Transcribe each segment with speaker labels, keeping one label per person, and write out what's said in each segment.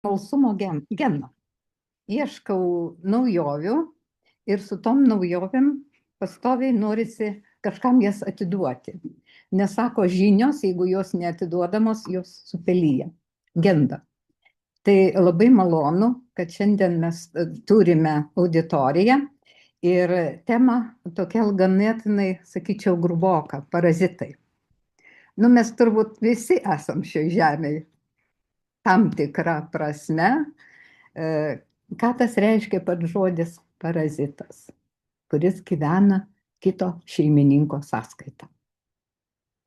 Speaker 1: smalsumo geno. Ieškau naujovių ir su tom naujovėm pastoviai norisi kažkam jas atiduoti. Nes sako, žinios, jeigu jos neatiduodamos, jos supelyja, genda. Tai labai malonu, kad šiandien mes turime auditoriją ir tema tokia ganėtinai, sakyčiau, gruboka - parazitai. Nu, mes turbūt visi esam šioj žemėje tam tikrą prasme. Ką tas reiškia pats žodis parazitas, kuris gyvena kito šeimininko sąskaita.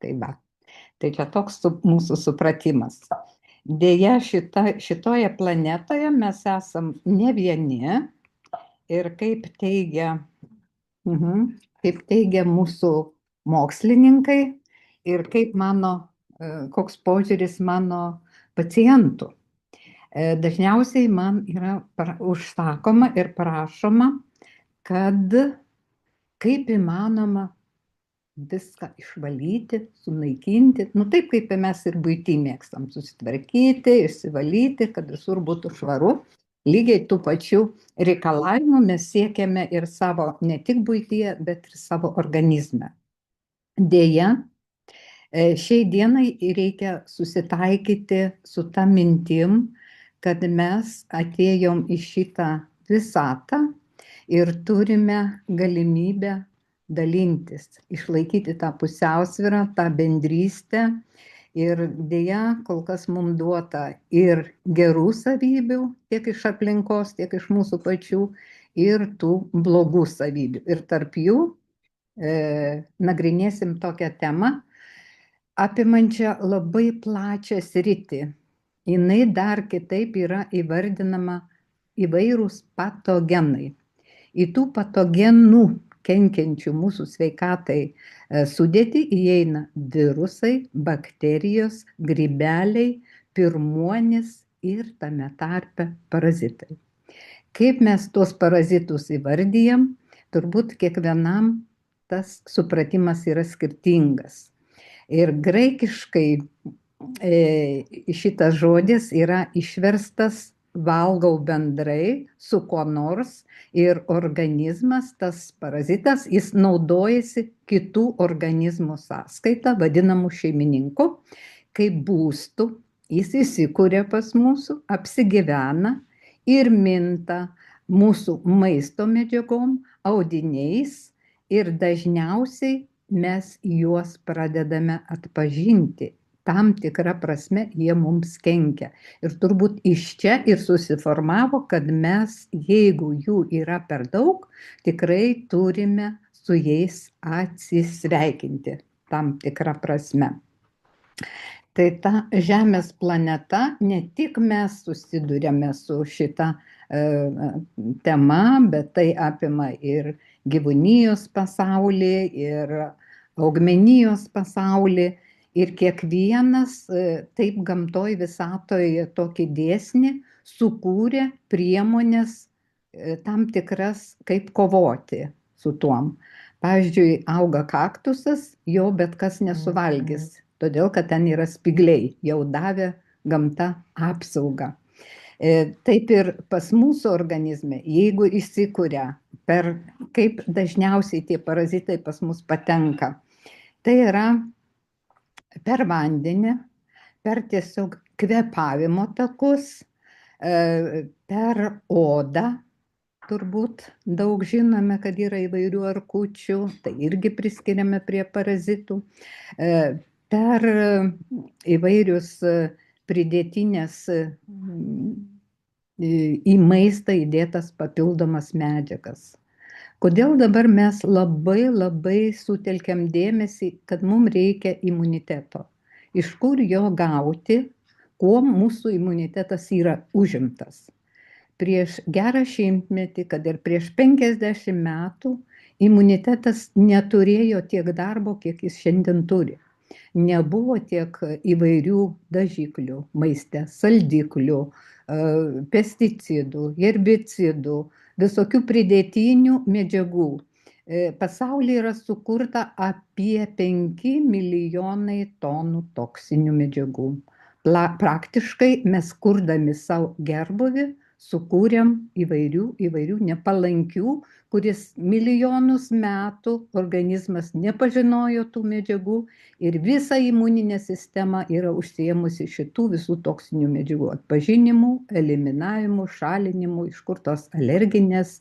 Speaker 1: Tai va, tai čia toks mūsų supratimas. Deja, šitoje planetoje mes esam ne vieni ir kaip teigia mūsų mokslininkai ir kaip koks požiūris mano pacientų. Dažniausiai man yra užsakoma ir prašoma, kad kaip įmanoma viską išvalyti, sunaikinti, taip kaip mes ir buitį mėgstam, susitvarkyti, išsivalyti, kad visur būtų švaru. Lygiai tų pačių reikalavimų mes siekiame ir savo, ne tik buityje, bet ir savo organizme. Deja, šiai dienai reikia susitaikyti su ta mintim, kad mes atėjom į šitą visatą ir turime galimybę dalintis, išlaikyti tą pusiausvyrą, tą bendrystę. Ir deja, kol kas mums duota ir gerų savybių, tiek iš aplinkos, tiek iš mūsų pačių, ir tų blogų savybių. Ir tarp jų nagrinėsim tokią temą, apimančią labai plačią sritį. Jinai dar kitaip yra įvardinama įvairūs patogenai. Į tų patogenų kenkiančių mūsų sveikatai sudėtį įeina virusai, bakterijos, grybeliai, pirmuonys ir tame tarpe parazitai. Kaip mes tuos parazitus įvardyjam, turbūt kiekvienam tas supratimas yra skirtingas. Ir graikiškai šitas žodis yra išverstas valgau bendrai su kuo nors ir organizmas, tas parazitas, jis naudojasi kitų organizmų sąskaita, vadinamų šeimininku, kaip būstų, jis įsikuria pas mūsų, apsigyvena ir minta mūsų maisto medžiagom, audiniais ir dažniausiai mes juos pradedame atpažinti. Tam tikrą prasme jie mums kenkia. Ir turbūt iš čia ir susiformavo, kad mes, jeigu jų yra per daug, tikrai turime su jais atsisveikinti tam tikrą prasme. Tai ta Žemės planeta, ne tik mes susidurėme su šita tema, bet tai apima ir gyvūnijos pasaulį, ir augmenijos pasaulį. Ir kiekvienas taip gamtoj visatoje tokį dėsnį sukūrė priemonės tam tikras, kaip kovoti su tuom. Pavyzdžiui, auga kaktusas, jo bet kas nesuvalgys, todėl kad ten yra spygliai, jau davė gamta apsaugą. Taip ir pas mūsų organizme, jeigu įsikuria kaip dažniausiai tie parazitai pas mus patenka, tai yra per vandenį, per tiesiog kvėpavimo takus, per odą, turbūt daug žinome, kad yra įvairių erkučių, tai irgi priskiriame prie parazitų, per įvairius pridėtinės į maistą įdėtas papildomas medžiagas. Kodėl dabar mes labai sutelkiam dėmesį, kad mums reikia imuniteto? Iš kur jo gauti, kuo mūsų imunitetas yra užimtas? Prieš gerą šimtmetį, kad ir prieš 50 metų, imunitetas neturėjo tiek darbo, kiek jis šiandien turi. Nebuvo tiek įvairių dažiklių maiste, saldiklių, pesticidų, herbicidų, visokių pridėtinių medžiagų. Pasaulyje yra sukurta apie 5 milijonai tonų toksinių medžiagų. praktiškai mes kurdami savo gerbuvį sukūrėm įvairių nepalankių, kuris milijonus metų organizmas nepažinojo tų medžiagų ir visa imuninė sistema yra užsiėmusi šitų visų toksinių medžiagų atpažinimu, eliminavimu, šalinimu, iš kur tos alerginės,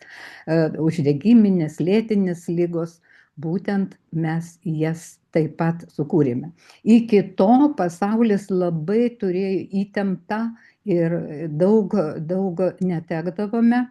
Speaker 1: uždegiminės, lėtinės ligos. Būtent mes jas taip pat sukūrėme. Iki to pasaulis labai turėjo įtemptą ir daug netekdavome,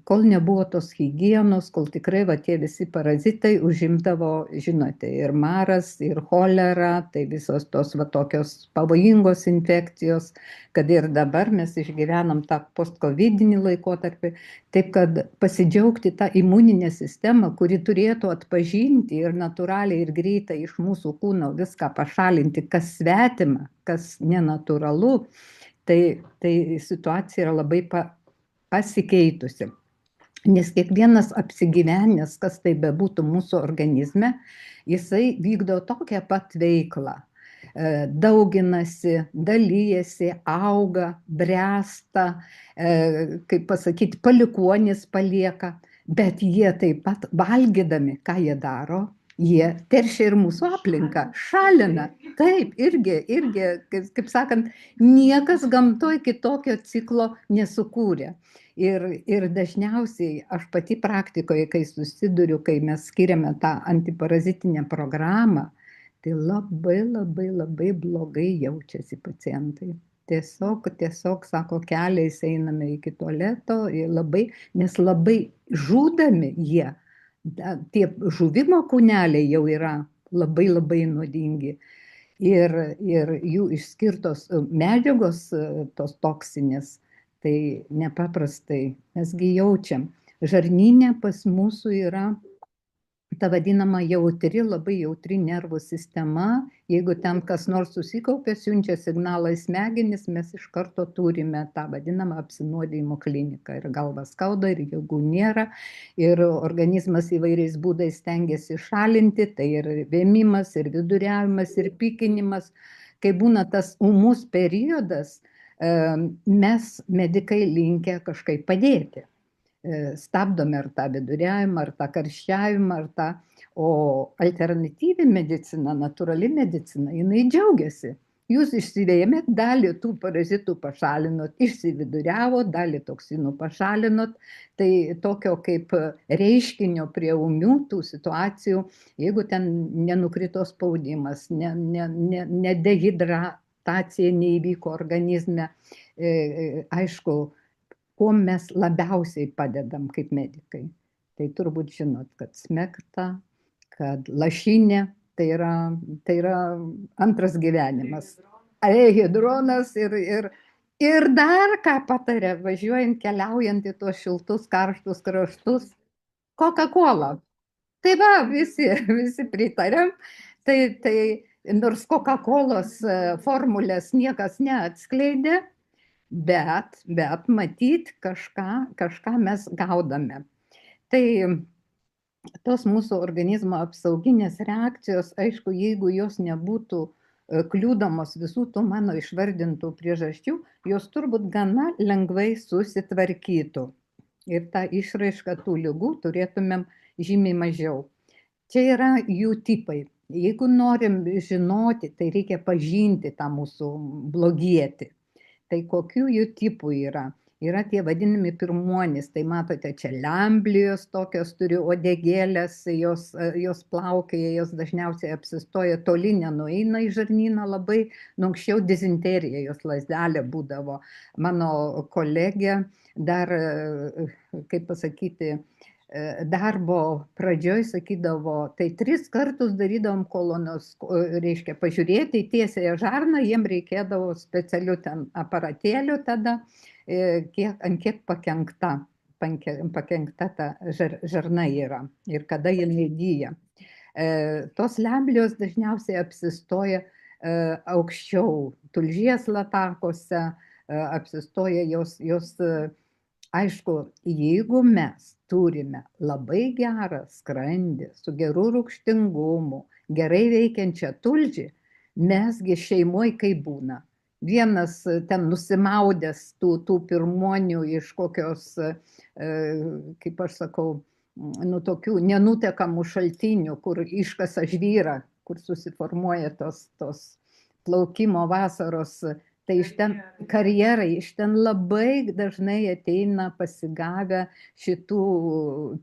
Speaker 1: kol nebuvo tos higienos, kol tikrai va tie visi parazitai užimdavo, žinote, ir maras, ir cholera, tai visos tos va tokios pavojingos infekcijos, kad ir dabar mes išgyvenam tą postkovidinį laikotarpį. Taip kad pasidžiaugti tą imuninę sistemą, kuri turėtų atpažinti ir natūraliai ir greitai iš mūsų kūno viską pašalinti, kas svetima, kas nenatūralu, tai situacija yra labai pasikeitusi. Nes kiekvienas apsigyvenęs, kas tai bebūtų mūsų organizme, jisai vykdo tokią pat veiklą. Dauginasi, dalyjasi, auga, bręsta, kaip pasakyti, palikuonis palieka, bet jie taip pat valgydami, ką jie daro, jie teršia ir mūsų aplinką, šalina. Taip, irgi, kaip sakant, niekas gamtoj kitokio ciklo nesukūrė. Ir dažniausiai aš pati praktikoje, kai susiduriu, kai mes skiriame tą antiparazitinę programą, tai labai blogai jaučiasi pacientai. Tiesiog, sako, keliais einame iki tualeto, nes labai žudami jie, tie žuvimo kūneliai jau yra labai nuodingi. Ir jų išskirtos medžiagos, tos toksinės, tai nepaprastai, mesgi jaučiam. Žarnyne pas mūsų yra ta vadinama labai jautri nervų sistema. Jeigu ten kas nors susikaupia, siunčia signalą į smegenis, mes iš karto turime tą vadinamą apsinuodijimo kliniką. Ir galva skauda, ir jėgų nėra, ir organizmas įvairiais būdais stengiasi šalinti, tai ir vėmimas, ir viduriavimas, ir pykinimas. Kai būna tas ūmus periodas, mes medikai linkę kažkaip padėti. Stabdome ar tą viduriavimą, ar tą karščiavimą, o alternatyvi medicina, natūrali medicina, jinai džiaugiasi. Jūs išsivėmėt, dalį tų parazitų pašalinot, išsividuriavot, dalį toksinų pašalinot, tai tokio kaip reiškinio prie ūmių tų situacijų, jeigu ten nenukrito spaudimas, nedehidratacija neįvyko organizme, aišku, kuo mes labiausiai padedam kaip medikai. Tai turbūt žinot, kad smegta, kad lašinė, tai yra antras gyvenimas. Hidronas ir dar ką patarė, važiuojant, keliaujant į tuos šiltus, karštus kraštus, Coca-Cola. Tai va, visi pritarėm. Tai nors Coca-Colos formulės niekas neatskleidė, bet matyt kažką mes gaudame. Tai tos mūsų organizmo apsauginės reakcijos, aišku, jeigu jos nebūtų kliūdamos visų tų mano išvardintų priežasčių, jos turbūt gana lengvai susitvarkytų. Ir tą išraišką tų ligų turėtumėm žymiai mažiau. Čia yra jų tipai. Jeigu norim žinoti, tai reikia pažinti tą mūsų blogietį. Tai kokių jų tipų yra? Yra tie vadinami pirmuonys, tai matote, čia lemblijos tokios turi uodegėlės, jos plaukioja, jos dažniausiai apsistoja toli, nenueina į žarnyną labai, anksčiau dizenterija, jos lazdelė būdavo. Mano kolegė dar, kaip pasakyti, darbo pradžioj sakydavo, tai 3 kartus darydavom kolonos, reiškia, pažiūrėti į tiesiąją žarną, jiem reikėdavo specialių ten aparatėlių tada, ant kiek pakenkta ta žarna yra ir kada jinai gyja. Tos lemblijos dažniausiai apsistoja aukščiau tulžies latakose, apsistoja jos. Aišku, jeigu mes turime labai gerą skrandį, su geru rūgštingumu, gerai veikiančią tulžį, mesgi šeimoje kaip būna. vienas ten nusimaudęs tų pirmonių iš kokios, kaip aš sakau, nu tokių nenutekamų šaltinių, kur iškasa žvyrą, kur susiformuoja tos plaukimo vasaros, tai iš ten karjerai, iš ten labai dažnai ateina pasigavę šitų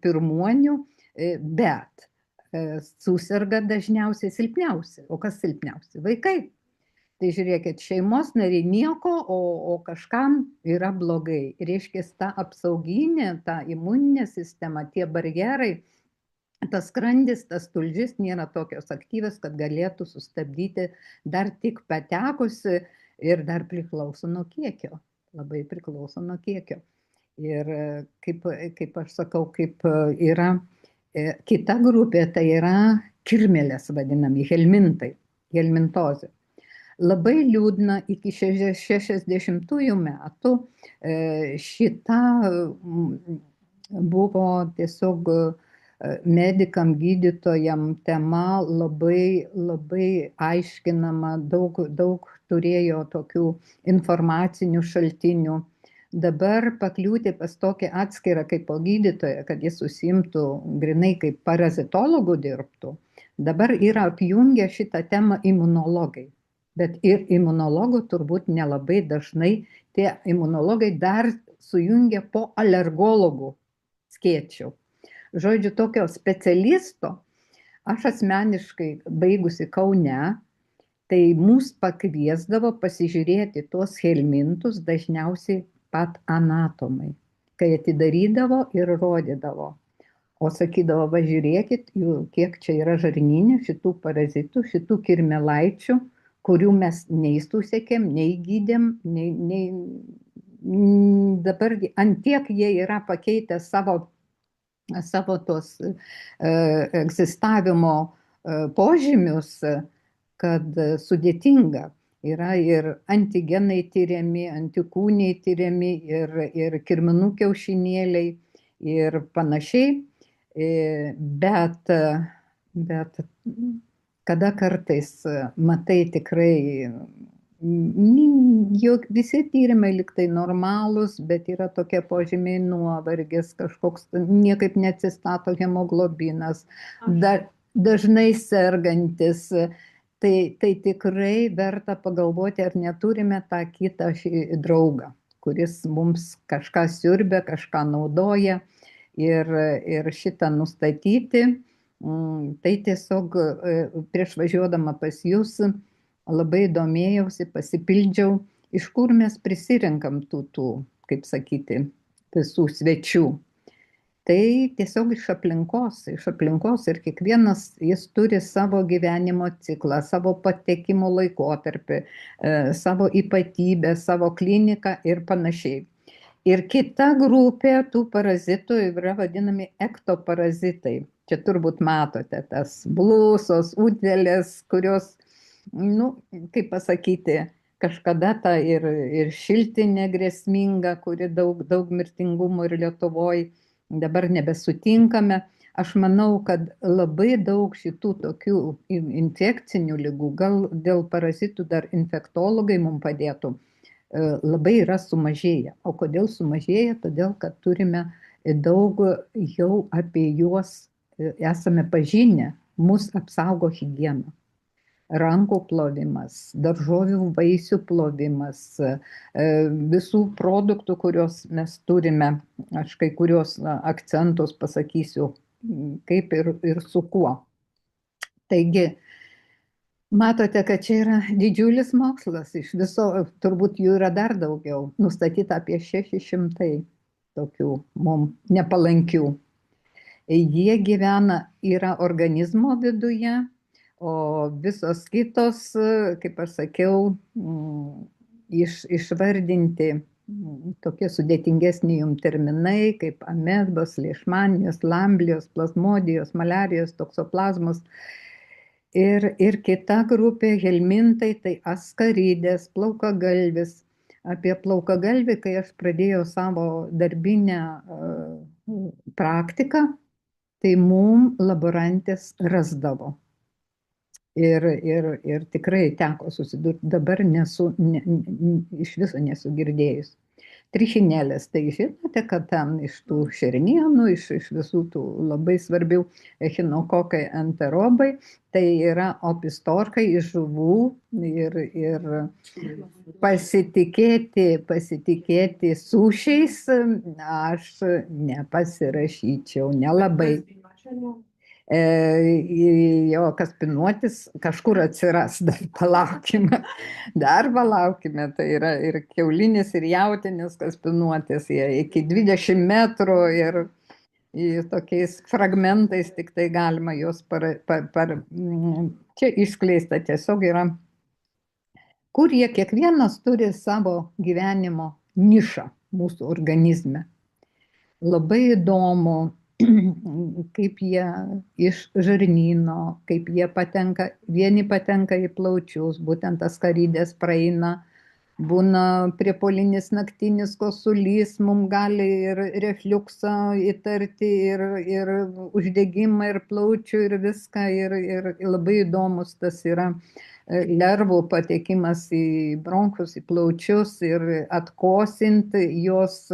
Speaker 1: pirmonių, bet susirga dažniausiai silpniausi. O kas silpniausi? Vaikai. Tai žiūrėkit, šeimos nariai nieko, o kažkam yra blogai. Reiškia, ta apsauginė, ta imuninė sistema, tie barjerai, tas skrandis, tas tulžis nėra tokios aktyvios, kad galėtų sustabdyti dar tik patekusi ir dar priklauso nuo kiekio. Labai priklauso nuo kiekio. Ir kaip aš sakau, kaip yra kita grupė, tai yra kirmėlės vadinami, helmintai, helmintozė. Labai liūdna, iki 60-ųjų metų šita buvo tiesiog medikam, gydytojam tema labai, labai aiškinama, daug turėjo tokių informacinių šaltinių. Dabar pakliūti pas tokį atskirą kaip po gydytoją, kad jis užsiimtų grinai kaip parazitologų dirbtų, dabar yra apjungę šitą temą imunologai. Bet ir imunologų turbūt nelabai dažnai tie imunologai dar sujungia po alergologų skėčių. Žodžiu, tokio specialisto, aš asmeniškai baigusi Kaune, tai mus pakviesdavo pasižiūrėti tuos helmintus dažniausiai pat anatomai, kai atidarydavo ir rodydavo. O sakydavo, va žiūrėkit, kiek čia yra žarnyne šitų parazitų, šitų kirmėlaičių, kurių mes nei susekėm, nei gydėm, nei dabar ant tiek jie yra pakeitę savo tos egzistavimo požymius, kad sudėtinga. Yra ir antigenai tyriami, antikūniai tyriami, ir kirminų kiaušinėliai ir panašiai. Bet kada kartais matai tikrai, juk visi tyrimai liktai normalūs, bet yra tokie požymiai nuovargis, kažkoks niekaip neatsistato hemoglobinas, dažnai sergantis. Tai tikrai verta pagalvoti, ar neturime tą kitą draugą, kuris mums kažką siurbia, kažką naudoja, ir šitą nustatyti. Tai tiesiog prieš važiuodama pas jūs labai domėjausi, pasipildžiau, iš kur mes prisirenkam tų, kaip sakyti, visų svečių. Tai tiesiog iš aplinkos ir kiekvienas jis turi savo gyvenimo ciklą, savo patekimo laikotarpį, savo ypatybę, savo kliniką ir panašiai. Ir kita grupė tų parazitų yra vadinami ektoparazitai. Čia turbūt matote tas blusos, utėlės, kurios, kaip pasakyti, kažkada ta ir šiltinė grėsminga, kuri daug mirtingumo ir Lietuvoje. Dabar nebesutinkame. Aš manau, kad labai daug šitų tokių infekcinių ligų, gal dėl parazitų dar infektologai mums padėtų, labai yra sumažėję. O kodėl sumažėję? Todėl, kad turime daug jau apie juos esame pažinę, mus apsaugo higiena. Rankų plovimas, daržovių, vaisių plovimas, visų produktų, kuriuos mes turime, aš kai kurios akcentus pasakysiu, kaip ir su kuo. Taigi, matote, kad čia yra didžiulis mokslas, iš viso turbūt jų yra dar daugiau, nustatyta apie 600 tokių mums nepalankių. Jie gyvena, yra organizmo viduje, o visos kitos, kaip aš sakiau, išvardinti tokie sudėtingesni jum terminai, kaip amebos, leišmanijos, lamblijos, plazmodijos, maliarijos, toksoplazmos. Ir kita grupė helmintai, tai askaridės, plaukagalvis. Apie plaukagalvį, kai aš pradėjau savo darbinę praktiką, tai mum laborantės rasdavo. Ir tikrai teko susidurti, dabar iš viso nesu girdėjus. Trichinelės, tai žinote, kad ten iš tų šernienų, iš visų tų labai svarbių echinokokai enterobai, tai yra opistorkai iš žuvų ir pasitikėti sušiais aš nepasirašyčiau, nelabai. Jo kaspinuotis kažkur atsiras, dar palaukime, tai yra ir kiaulinis, ir jautinis kaspinuotis, jie iki 20 metrų ir tokiais fragmentais tik tai galima juos čia išskleista tiesiog yra, kur jie kiekvienas turi savo gyvenimo nišą mūsų organizme. Labai įdomu, kaip jie iš žarnyno, kaip jie vieni patenka į plaučius, būtent askarydės praeina, būna priepuolinis naktinis kosulys, mums gali ir refliuksą įtarti, ir uždegimą, ir plaučių, ir viską, ir labai įdomus tas yra lervų patekimas į bronchus, į plaučius ir atkosint jos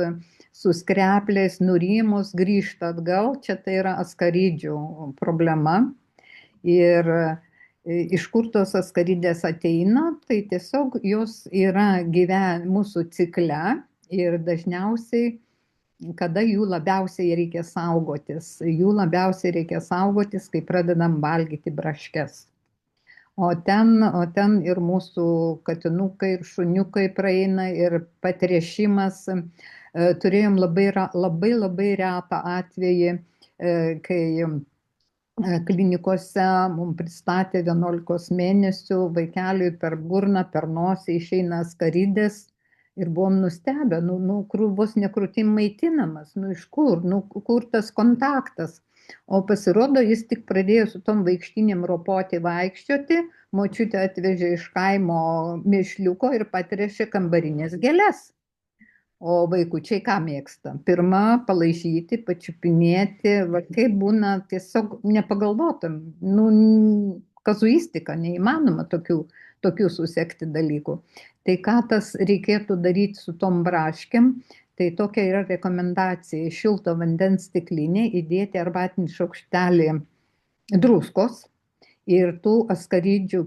Speaker 1: su skrepliais nurimus grįžta atgal, čia tai yra askarydžių problema. Ir iš kur tos askarydės ateina, tai tiesiog jos yra mūsų cikle ir dažniausiai, kada jų labiausiai reikia saugotis. Jų labiausiai reikia saugotis, kai pradedam valgyti braškes. O ten ir mūsų katinukai ir šuniukai praeina ir patręšimas. Turėjom labai retą atvejį, kai klinikose mums pristatė 11 mėnesių vaikeliui per burną, per nosį išeina askarydės ir buvom nustebę, vos nekrūtim maitinamas, iš kur, kur tas kontaktas. O pasirodo, jis tik pradėjo su tom vaikštinėm ropoti vaikščioti, močiutė atvežė iš kaimo mėšliuko ir patręšė kambarinės gėles. O vaikučiai ką mėgsta? Pirma, palaižyti, pačiupinėti, kaip būna, tiesiog nepagalvotam. Kazuistika, neįmanoma tokių susekti dalykų. Tai ką tas reikėtų daryti su tom braškėm, tai tokia yra rekomendacija: šilto vandens stiklinė įdėti arbatinį šaukštelį druskos ir tų askarydžių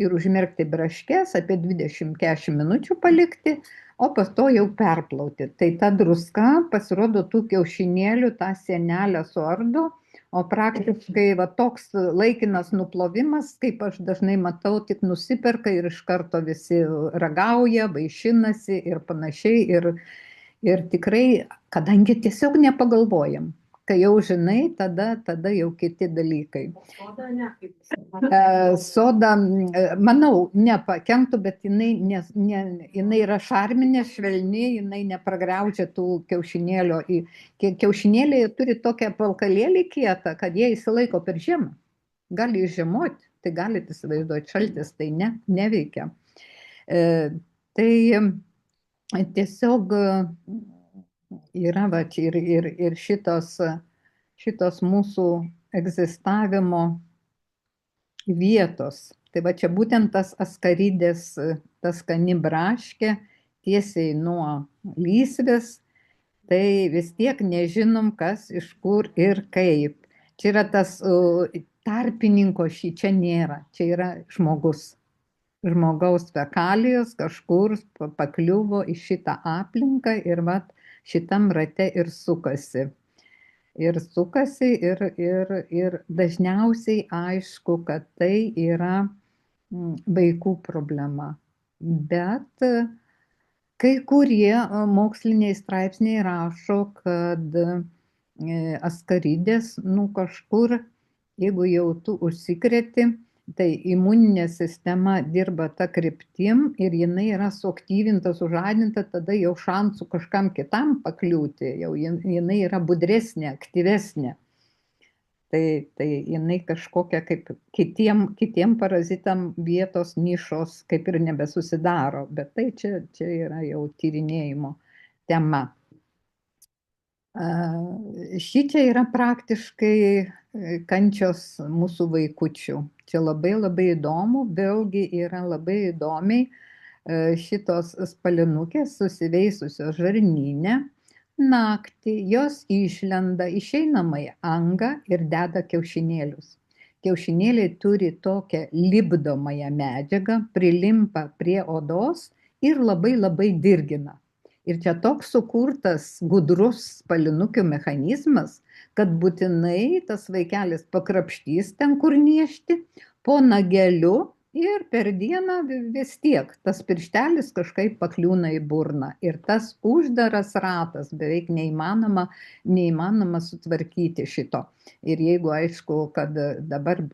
Speaker 1: ir užmerkti braškes, apie 20-40 minučių palikti, o pas to jau perplauti. Tai ta druska, pasirodo, tų kiaušinėlių tą sienelę suardo, o praktiškai toks laikinas nuplovimas, kaip aš dažnai matau, tik nusiperka ir iš karto visi ragauja, vaišinasi ir panašiai. Ir tikrai, kadangi tiesiog nepagalvojam, kai jau žinai, tada jau kiti dalykai. Soda, manau, nepakenktų, bet jinai yra šarminė, švelni, jinai nepragraužia tų kiaušinėlio. Kiaušinėliai turi tokią apvalkalėlį kietą, kad jie įsilaiko per žiemą. Gali išžiemoti, tai galite įsivaizduoti, šaltis tai neveikia. Tai tiesiog yra ir šitos mūsų egzistavimo vietos. Tai va čia būtent tas askarydės, tas skani braškė, tiesiai nuo lysvės, tai vis tiek nežinom, kas, iš kur ir kaip. Čia yra tas tarpininko čia nėra, čia yra žmogus. Žmogaus fekalijos kažkur pakliuvo į šitą aplinką ir šitam rate ir sukasi. Ir dažniausiai aišku, kad tai yra vaikų problema. Bet kai kurie moksliniai straipsniai rašo, kad askarydės, kažkur, jeigu jau tu užsikreti, tai imuninė sistema dirba ta kryptim ir jinai yra suaktyvinta, sužadinta, tada jau šansų kažkam kitam pakliūti, jau jinai yra budresnė, aktyvesnė. Tai jinai kažkokia kaip kitiem parazitam vietos nišos kaip ir nebesusidaro, bet tai čia yra jau tyrinėjimo tema. Šičia yra praktiškai kančios mūsų vaikučių. Čia labai labai įdomu, vėlgi yra labai įdomiai šitos spalinukės susiveisusios žarnyne. Naktį jos išlenda į išeinamąją angą ir deda kiaušinėlius. Kiaušinėliai turi tokią lipdomąją medžiagą, prilimpa prie odos ir labai labai dirgina. Ir čia toks sukurtas gudrus spalinukių mechanizmas, kad būtinai tas vaikelis pakrapštys ten, kur niežti, po nageliu ir per dieną vis tiek tas pirštelis kažkaip pakliūna į burną. Ir tas uždaras ratas beveik neįmanoma sutvarkyti šito. Ir jeigu aišku, kad dabar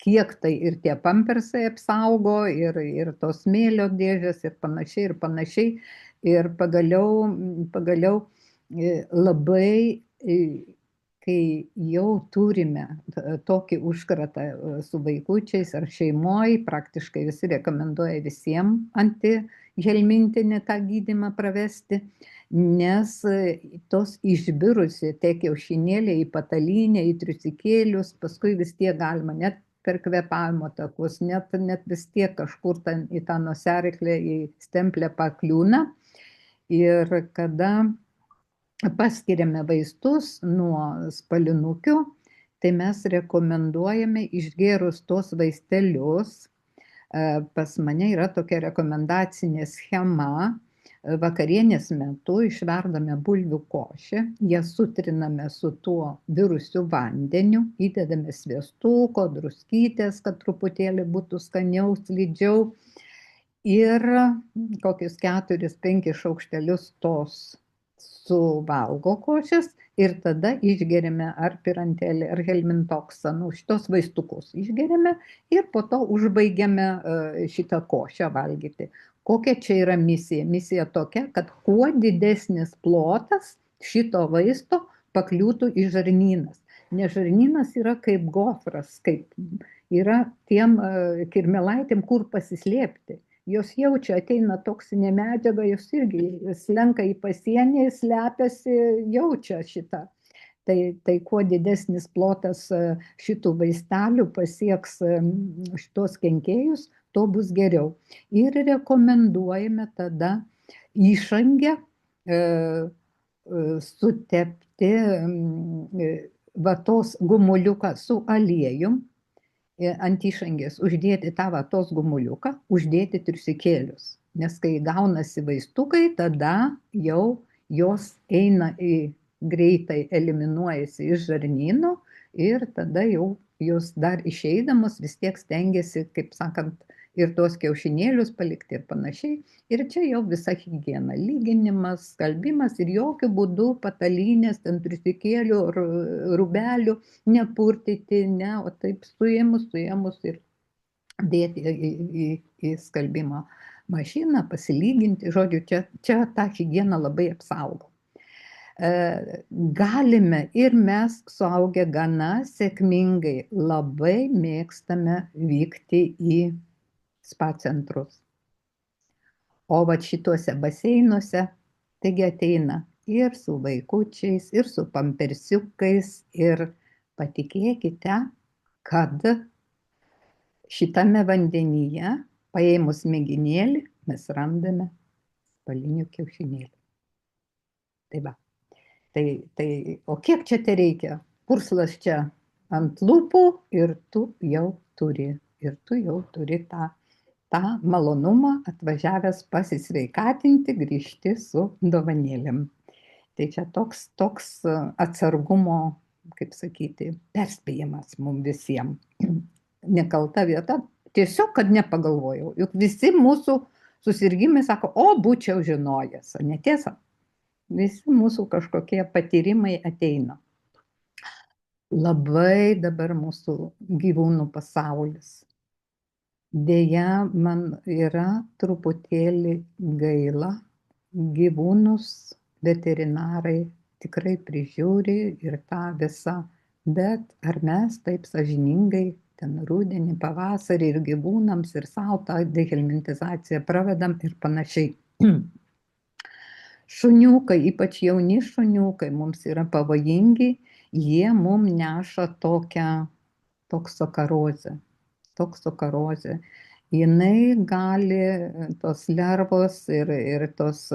Speaker 1: kiek tai ir tie pampersai apsaugo, ir tos smėlio dėžės ir panašiai. Ir pagaliau labai, kai jau turime tokį užkratą su vaikučiais ar šeimoj, praktiškai visi rekomenduoja visiems antihelmintinį tą gydymą pravesti, nes tos išbirusi tie kiaušinėliai į patalynę, į triusikėlius, paskui vis tiek galima net per kvėpavimo takus, net vis tiek kažkur į tą nosiaryklę, į stemplę pakliūna. Ir kada paskiriame vaistus nuo spalinukių, tai mes rekomenduojame išgėrus tos vaistelius. Pas mane yra tokia rekomendacinė schema. Vakarienės metu išverdame bulvių košę, ją sutriname su tuo virusiu vandeniu, įdedame sviestuko, druskytės, kad truputėlį būtų skaniau, slidžiau. Ir kokius 4-5 šaukštelius tos suvalgo košės ir tada išgeriame ar pirantelį, ar helmintoksą, šitos vaistukus išgeriame ir po to užbaigiame šitą košę valgyti. Kokia čia yra misija? Misija tokia, kad kuo didesnis plotas šito vaisto pakliūtų į žarnynas. Nes žarnynas yra kaip gofras, kaip yra tiem kirmėlaitėm, kur pasislėpti. Jos jaučia, ateina toksinė medžiaga, jos irgi slenka į pasienį, slepiasi, jaučia šitą. Tai kuo didesnis plotas šitų vaistelių pasieks šitos kenkėjus, to bus geriau. Ir rekomenduojame tada išangę sutepti vatos gumuliuką su aliejum, ant išangės uždėti tą vatos gumuliuką, uždėti triusikėlius. Nes kai gaunasi vaistukai, tada jau jos eina greitai eliminuojasi iš žarnyno ir tada jau jos dar išeidamos vis tiek stengiasi, kaip sakant, ir tos kiaušinėlius palikti ir panašiai. Ir čia jau visa higiena, lyginimas, skalbimas ir jokių būdų patalynės, ten triusikėlių, rūbelių nepurtyti, ne, o taip suėmus ir dėti į skalbimo mašiną, pasilyginti. Žodžiu, čia tą higieną labai apsaugo. Galime ir mes suaugę gana sėkmingai labai mėgstame vykti į spa centrus. O va šituose baseinuose, taigi ateina ir su vaikučiais, ir su pampersiukais, ir patikėkite, kad šitame vandenyje, paėmus mėginėlį, mes randame spalinių kiaušinėlių. Tai va. O kiek čia te reikia? Purslas čia ant lūpų ir tu jau turi tą malonumą atvažiavęs pasisveikatinti, grįžti su dovanėlėm. Tai čia toks atsargumo, kaip sakyti, perspėjimas mums visiems. Nekalta vieta, tiesiog, kad nepagalvojau. Juk visi mūsų susirgimai sako, o būčiau žinojęs, netiesa. Visi mūsų kažkokie patyrimai ateina. Labai dabar mūsų gyvūnų pasaulis. Deja, man yra truputėlį gaila, gyvūnus veterinarai tikrai prižiūri ir tą visą, bet ar mes taip sąžiningai ten rudenį, pavasarį ir gyvūnams ir savo tą dehelmintizaciją pravedam ir panašiai. šuniukai, ypač jauni šuniukai, mums yra pavojingi, jie mums neša tokią toksokarozę. Toksokarozė. Jinai gali, tos lervos ir tos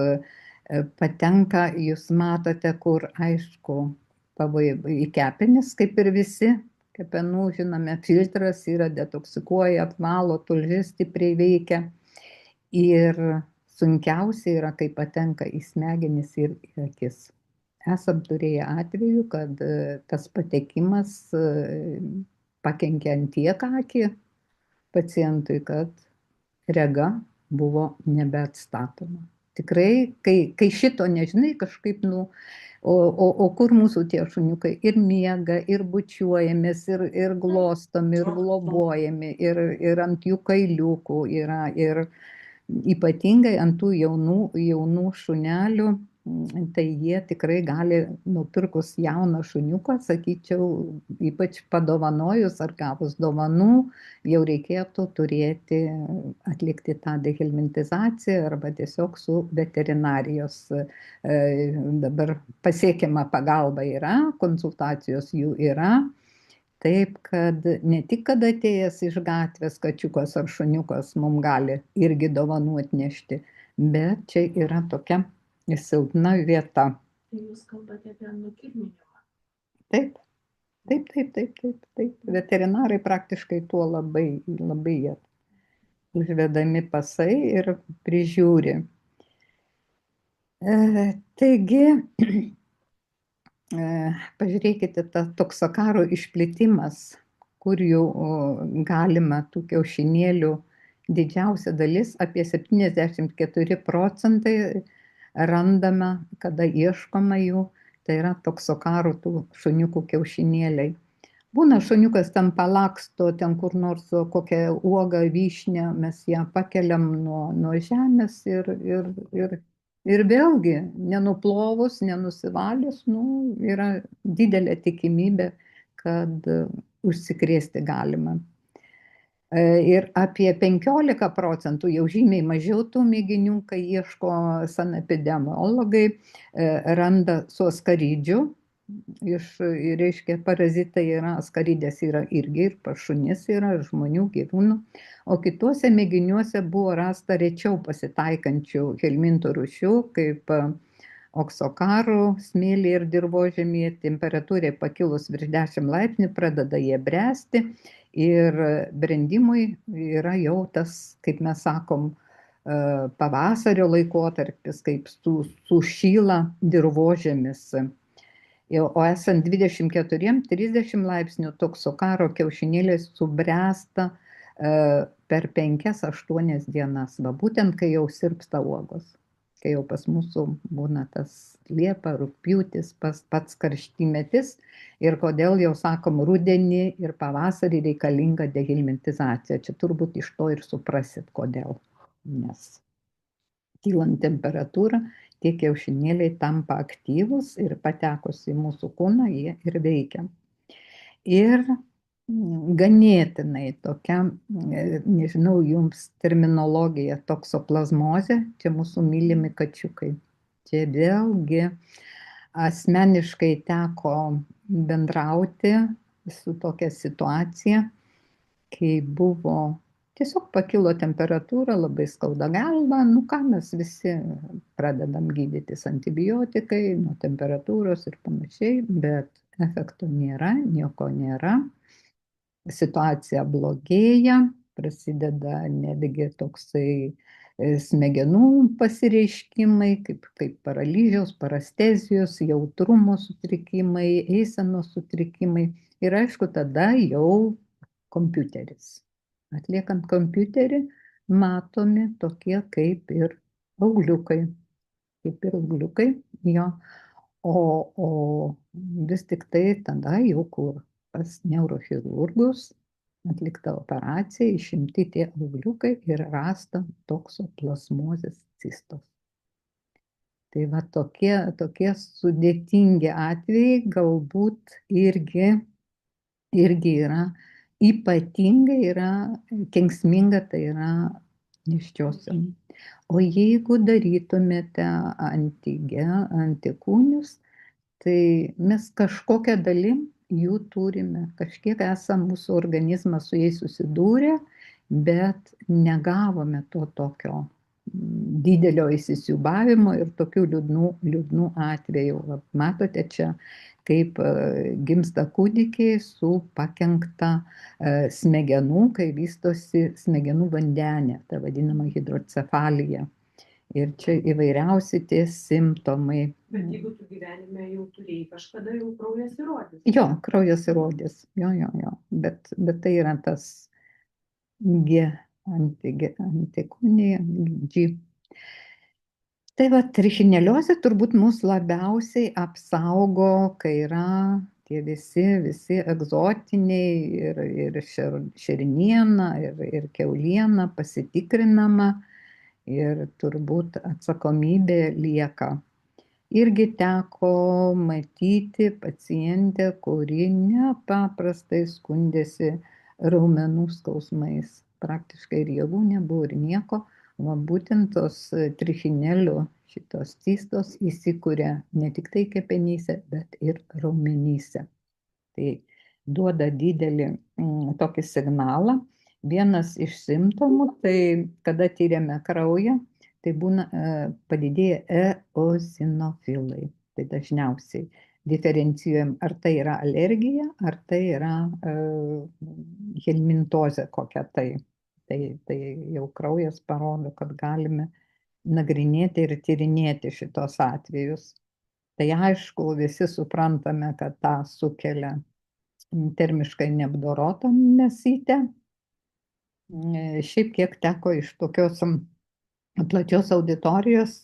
Speaker 1: patenka, jūs matote, kur aišku, į kepenis, kaip ir visi kepenų, žinome, filtras yra, detoksikuoja, apvalo, tulžis stipriai veikia. Ir sunkiausia yra, kai patenka į smegenis ir į akis. Esam turėję atvejų, kad tas patekimas pakenkė ant tiek akį pacientui, kad rega buvo nebeatstatoma. Tikrai, kai šito nežinai, kažkaip, o kur mūsų tie šuniukai ir miega, ir bučiuojamės, ir glostomi, ir globojami, ir ant jų kailiukų yra, ir ypatingai ant tų jaunų šunelių, tai jie tikrai gali, nupirkus jauną šuniuką, sakyčiau, ypač padovanojus ar gavus dovanų, jau reikėtų turėti, atlikti tą dehelmintizaciją arba tiesiog su veterinarijos dabar pasiekiama pagalba yra, konsultacijos jų yra. Taip, kad ne tik kad atėjęs iš gatvės kačiukas ar šuniukas mums gali irgi dovanų atnešti, bet čia yra tokia silpna vieta.
Speaker 2: Tai jūs kalbate apie nukirminimą.
Speaker 1: Taip, taip. Veterinarai praktiškai tuo labai jie užvedami pasai ir prižiūri. Taigi, pažiūrėkite, tas toksokaro išplitimas, kur jau galima tų kiaušinėlių didžiausia dalis, apie 74% randame, kada ieškoma jų, tai yra toksokarų tų šuniukų kiaušinėliai. Būna šuniukas ten palaksto, ten kur nors kokią uogą, vyšnę, mes ją pakeliam nuo žemės ir vėlgi, nenuplovus, nenusivalius, yra didelė tikimybė, kad užsikrėsti galima. Ir apie 15%, jau žymiai mažiau tų mėginių, kai ieško sanepidemiologai, randa su askarydžiu. Reiškia, parazitai yra, askarydės yra irgi, ir pas šunis yra, ir žmonių, gyvūnų. O kituose mėginiuose buvo rasta rečiau pasitaikančių helmintų rūšių, kaip oksokarų smėlį ir dirvožemyje, temperatūrai pakilus virš 10 laipsnių pradeda jie bręsti ir brendimui yra jau tas, kaip mes sakom, pavasario laikotarpis, kaip sušyla dirvožemis. O esant 24-30 laipsnių, toksokaro kiaušinėliai subręsta per 5-8 dienas, va būtent kai jau sirpsta uogos, kai jau pas mūsų būna tas Liepa, rugpjūtis, pats karštymetis, ir kodėl jau sakom rudenį ir pavasarį reikalinga dehelmintizacija. Čia turbūt iš to ir suprasit, kodėl. Nes kylant temperatūrą, tie kiaušinėliai tampa aktyvūs ir patekus į mūsų kūną jie ir veikia. Ir ganėtinai tokia, nežinau jums terminologija, toksoplazmozė, čia mūsų mylimi kačiukai. Čia vėlgi asmeniškai teko bendrauti su tokia situacija, kai buvo tiesiog pakilo temperatūra, labai skauda galva, ką mes visi pradedam gydytis antibiotikai nuo temperatūros ir panašiai, bet efekto nėra, nieko nėra, situacija blogėja, prasideda netgi toksai smegenų pasireiškimai, kaip paralyžiaus, parastezijos, jautrumo sutrikimai, eisenos sutrikimai ir aišku, tada jau kompiuteris. Atliekant kompiuterį matomi tokie kaip ir augliukai, jo. O vis tik tai tada jau kur pas neurochirurgus atlikta operacija, išimti tie augliukai ir rasta toksoplasmozės cistos. Tai va tokie sudėtingi atvejai galbūt irgi yra, ypatingai yra kenksminga, tai yra nėščiosiom. O jeigu darytumėte antikūnius, tai mes kažkokią dalim jų turime, kažkiek esam mūsų organizmas su jais susidūrė, bet negavome to tokio didelio įsisiūbavimo ir tokių liūdnų atvejų. Matote čia, kaip gimsta kūdikiai su pakenkta smegenų, kai vystosi smegenų vandenė, ta vadinama hidrocefalija. Ir čia įvairiausi tie simptomai.
Speaker 2: Bet jeigu tu gyvenime jau turėjai, kažkada jau kraujas įrodys.
Speaker 1: Jo, kraujas įrodys. Jo. Bet tai yra tas antikūniai, G. Tai va, trichineliozė turbūt mus labiausiai apsaugo, kai yra tie visi egzotiniai ir šerniena, ir kiauliena pasitikrinama. Ir turbūt atsakomybė lieka. Irgi teko matyti pacientę, kuri nepaprastai skundėsi raumenų skausmais. Praktiškai ir jėgų nebuvo ir nieko. Va būtent tos trichinelių šitos cistos įsikuria ne tik tai kepenyse, bet ir raumenyse. Tai duoda didelį tokį signalą. Vienas iš simptomų, tai kada tyriame kraują, tai būna padidėję eozinofilai. Tai dažniausiai diferencijuojam, ar tai yra alergija, ar tai yra helmintozė kokia tai. Tai jau kraujas parodo, kad galime nagrinėti ir tyrinėti šitos atvejus. Tai aišku, visi suprantame, kad tą sukelia termiškai neapdorota mėsytė. Šiaip kiek teko iš tokios plačios auditorijos,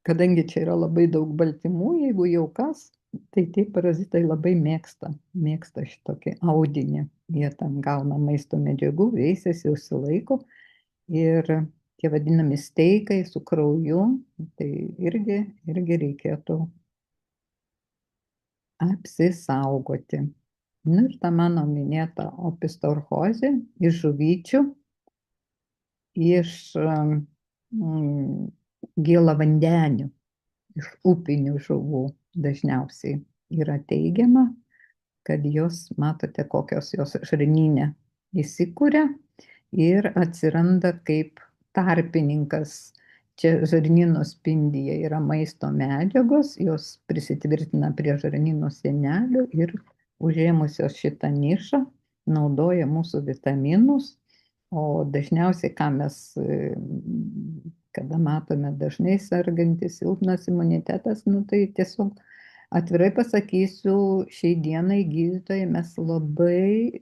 Speaker 1: kadangi čia yra labai daug baltymų, jeigu jau kas, tai tie parazitai labai mėgsta šitokį audinį. Jie ten gauna maisto medžiagų, veisiasi, užsilaiko. Ir tie vadinami steikai su krauju, tai irgi reikėtų apsisaugoti. Ir ta mano minėta opistorchozė iš žuvyčių, iš gėlavandenių, iš upinių žuvų dažniausiai yra teigiama, kad jos, matote, kokios jos žarnyne įsikuria ir atsiranda kaip tarpininkas. Čia žarnyno spindyje yra maisto medžiagos, jos prisitvirtina prie žarnyno sienelių ir užėmusios šitą nišą naudoja mūsų vitaminus, o dažniausiai, ką mes, kada matome dažnai sergantis silpnas imunitetas, tai tiesiog atvirai pasakysiu, šiai dienai gydytojai mes labai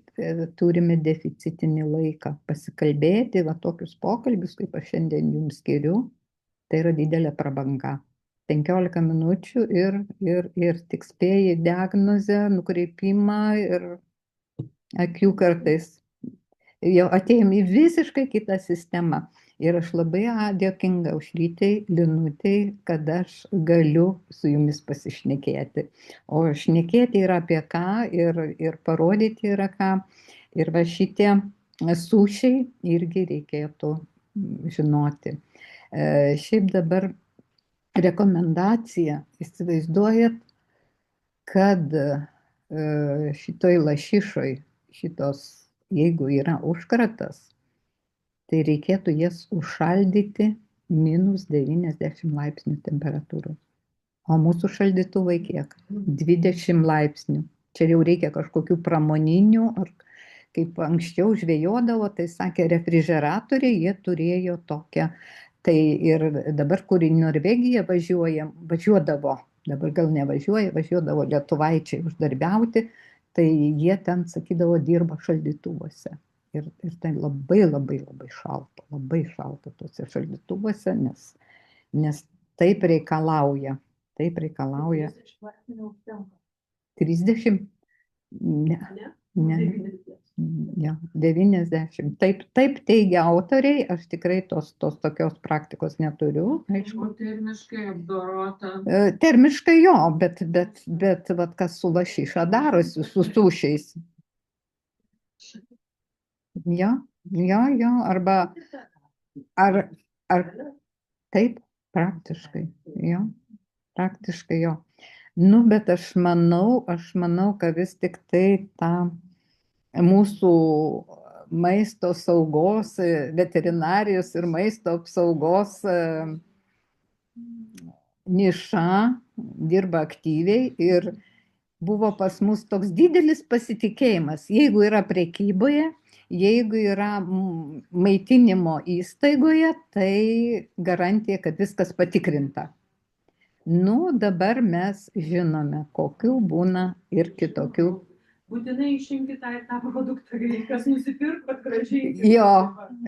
Speaker 1: turime deficitinį laiką pasikalbėti, va tokius pokalbius, kaip aš šiandien jums skiriu. Tai yra didelė prabanga. 15 minučių ir tik spėji diagnozę, nukreipimą ir akių kartais. Jau atėjom į visiškai kitą sistemą. Ir aš labai dėkinga Aušrytei, Linutei, kad aš galiu su jumis pasišnekėti. O šnekėti yra apie ką ir parodyti yra ką. Ir va šitie sušiai irgi reikėtų žinoti. Šiaip dabar rekomendacija, įsivaizduojat, kad šitoj lašišoj, jeigu yra užkratas, tai reikėtų jas užšaldyti -90 laipsnių temperatūros. O mūsų šaldytuvai kiek? 20 laipsnių. Čia jau reikia kažkokių pramoninių, ar kaip anksčiau žvejodavo, tai sakė refrigeratoriai, jie turėjo tokią. Tai ir dabar, kur į Norvegiją važiuodavo, dabar gal nevažiuoja, važiuodavo lietuvaičiai uždarbiauti, tai jie ten, sakydavo, dirba šaldytuvuose. Ir tai labai šalta tuose šaldytuvuose, nes taip reikalauja. 30? Ne. Ja, 90. Taip teigia autoriai, aš tikrai tos tokios praktikos neturiu.
Speaker 2: Aišku, termiškai apdorota.
Speaker 1: Termiškai jo, bet vat, kas su lašiša darosi, su sušiais. Jo, arba Ar, ar taip, praktiškai, jo, praktiškai jo. Nu, bet aš manau, kad vis tik tai ta mūsų maisto saugos, veterinarijos ir maisto apsaugos niša dirba aktyviai ir buvo pas mus toks didelis pasitikėjimas. Jeigu yra prekyboje, jeigu yra maitinimo įstaigoje, tai garantija, kad viskas patikrinta. Nu, dabar mes žinome, kokių būna ir kitokių.
Speaker 2: Būtinai išimkit tą ir tą produktą, kas nusipirkot gražiai.
Speaker 1: Jo,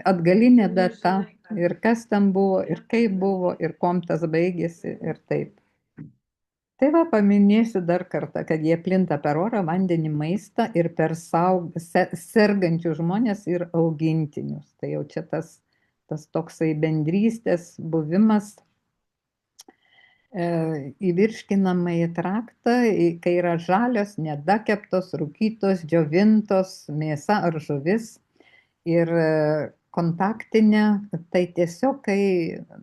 Speaker 1: atgalinė data ir kas ten buvo, ir kaip buvo, ir kuom tas baigėsi ir taip. Tai va, paminėsiu dar kartą, kad jie plinta per orą, vandenį, maistą ir per sergančius žmonės ir augintinius. Tai jau čia tas toksai bendrystės buvimas į virškinamąjį traktą, kai yra žalios, nedakeptos, rūkytos, džiovintos, mėsa ar žuvis. Ir kontaktinė, tai tiesiog, kai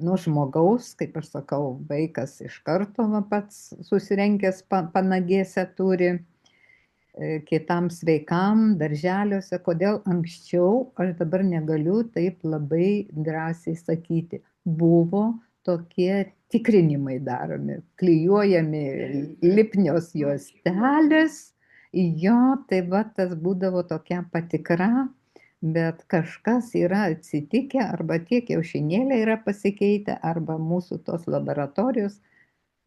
Speaker 1: nuo žmogaus, kaip aš sakau, vaikas iš karto pats susirenkęs panagėse turi, kitam sveikam, darželiuose, kodėl anksčiau, aš dabar negaliu taip labai drąsiai sakyti, buvo tokie tikrinimai daromi, klijuojami lipnios juostelės, jo, tai va tas būdavo tokia patikra, bet kažkas yra atsitikę, arba tie kiaušinėliai yra pasikeitę, arba mūsų tos laboratorijos,